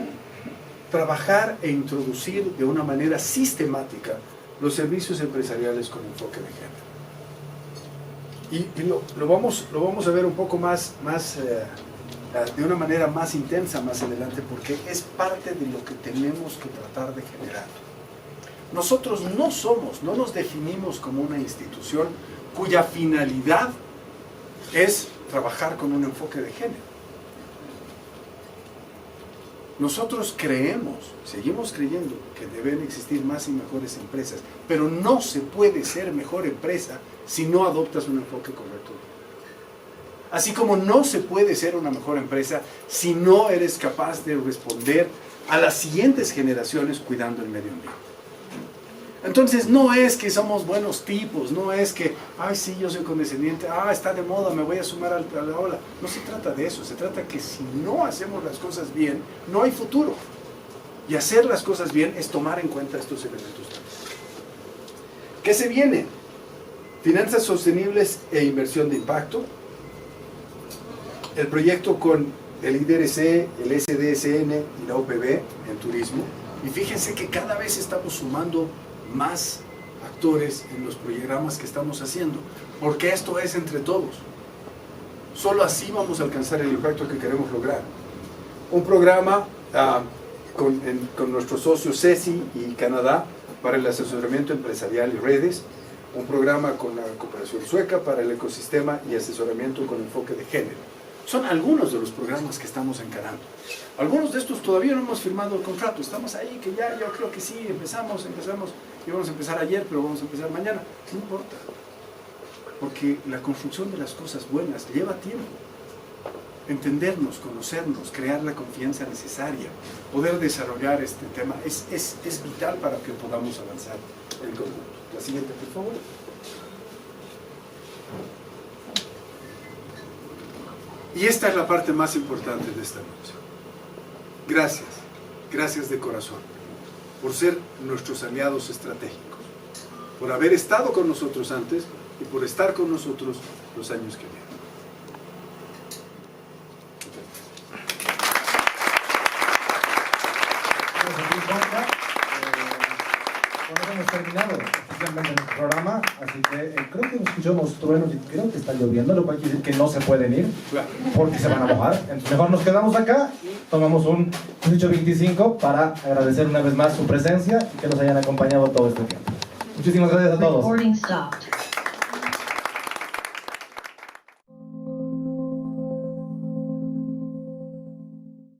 trabajar e introducir de una manera sistemática los servicios empresariales con enfoque de género. Y lo vamos a ver un poco más de una manera más intensa más adelante, porque es parte de lo que tenemos que tratar de generar. Nosotros no nos definimos como una institución cuya finalidad es trabajar con un enfoque de género. Nosotros seguimos creyendo que deben existir más y mejores empresas, pero no se puede ser mejor empresa si no adoptas un enfoque correcto. Así como no se puede ser una mejor empresa si no eres capaz de responder a las siguientes generaciones cuidando el medio ambiente. Entonces no es que somos buenos tipos, no es que, ay sí, yo soy condescendiente, está de moda, me voy a sumar a la ola. No se trata de eso, se trata que si no hacemos las cosas bien, no hay futuro. Y hacer las cosas bien es tomar en cuenta estos elementos también. ¿Qué se viene? Finanzas sostenibles e inversión de impacto. El proyecto con el IDRC, el SDSN y la OPB en turismo. Y fíjense que cada vez estamos sumando más actores en los programas que estamos haciendo, porque esto es entre todos. Solo así vamos a alcanzar el impacto que queremos lograr. Un programa con nuestros socios CECI y Canadá para el asesoramiento empresarial y redes, un programa con la cooperación sueca para el ecosistema y asesoramiento con enfoque de género. Son algunos de los programas que estamos encarando. Algunos de estos todavía no hemos firmado el contrato, estamos ahí que ya, yo creo que sí, empezamos, íbamos a empezar ayer, pero vamos a empezar mañana. No importa, porque la construcción de las cosas buenas lleva tiempo. Entendernos, conocernos, crear la confianza necesaria, poder desarrollar este tema, es vital para que podamos avanzar en conjunto. La siguiente, por favor. Y esta es la parte más importante de esta noche. Gracias de corazón, por ser nuestros aliados estratégicos, por haber estado con nosotros antes y por estar con nosotros los años que vienen. Hemos terminado oficialmente el programa, así que creo que escuchamos truenos y creo que está lloviendo, lo cual quiere decir que no se pueden ir porque se van a mojar. Entonces mejor nos quedamos acá, tomamos un 18:25 para agradecer una vez más su presencia y que nos hayan acompañado todo este tiempo. Muchísimas gracias a todos.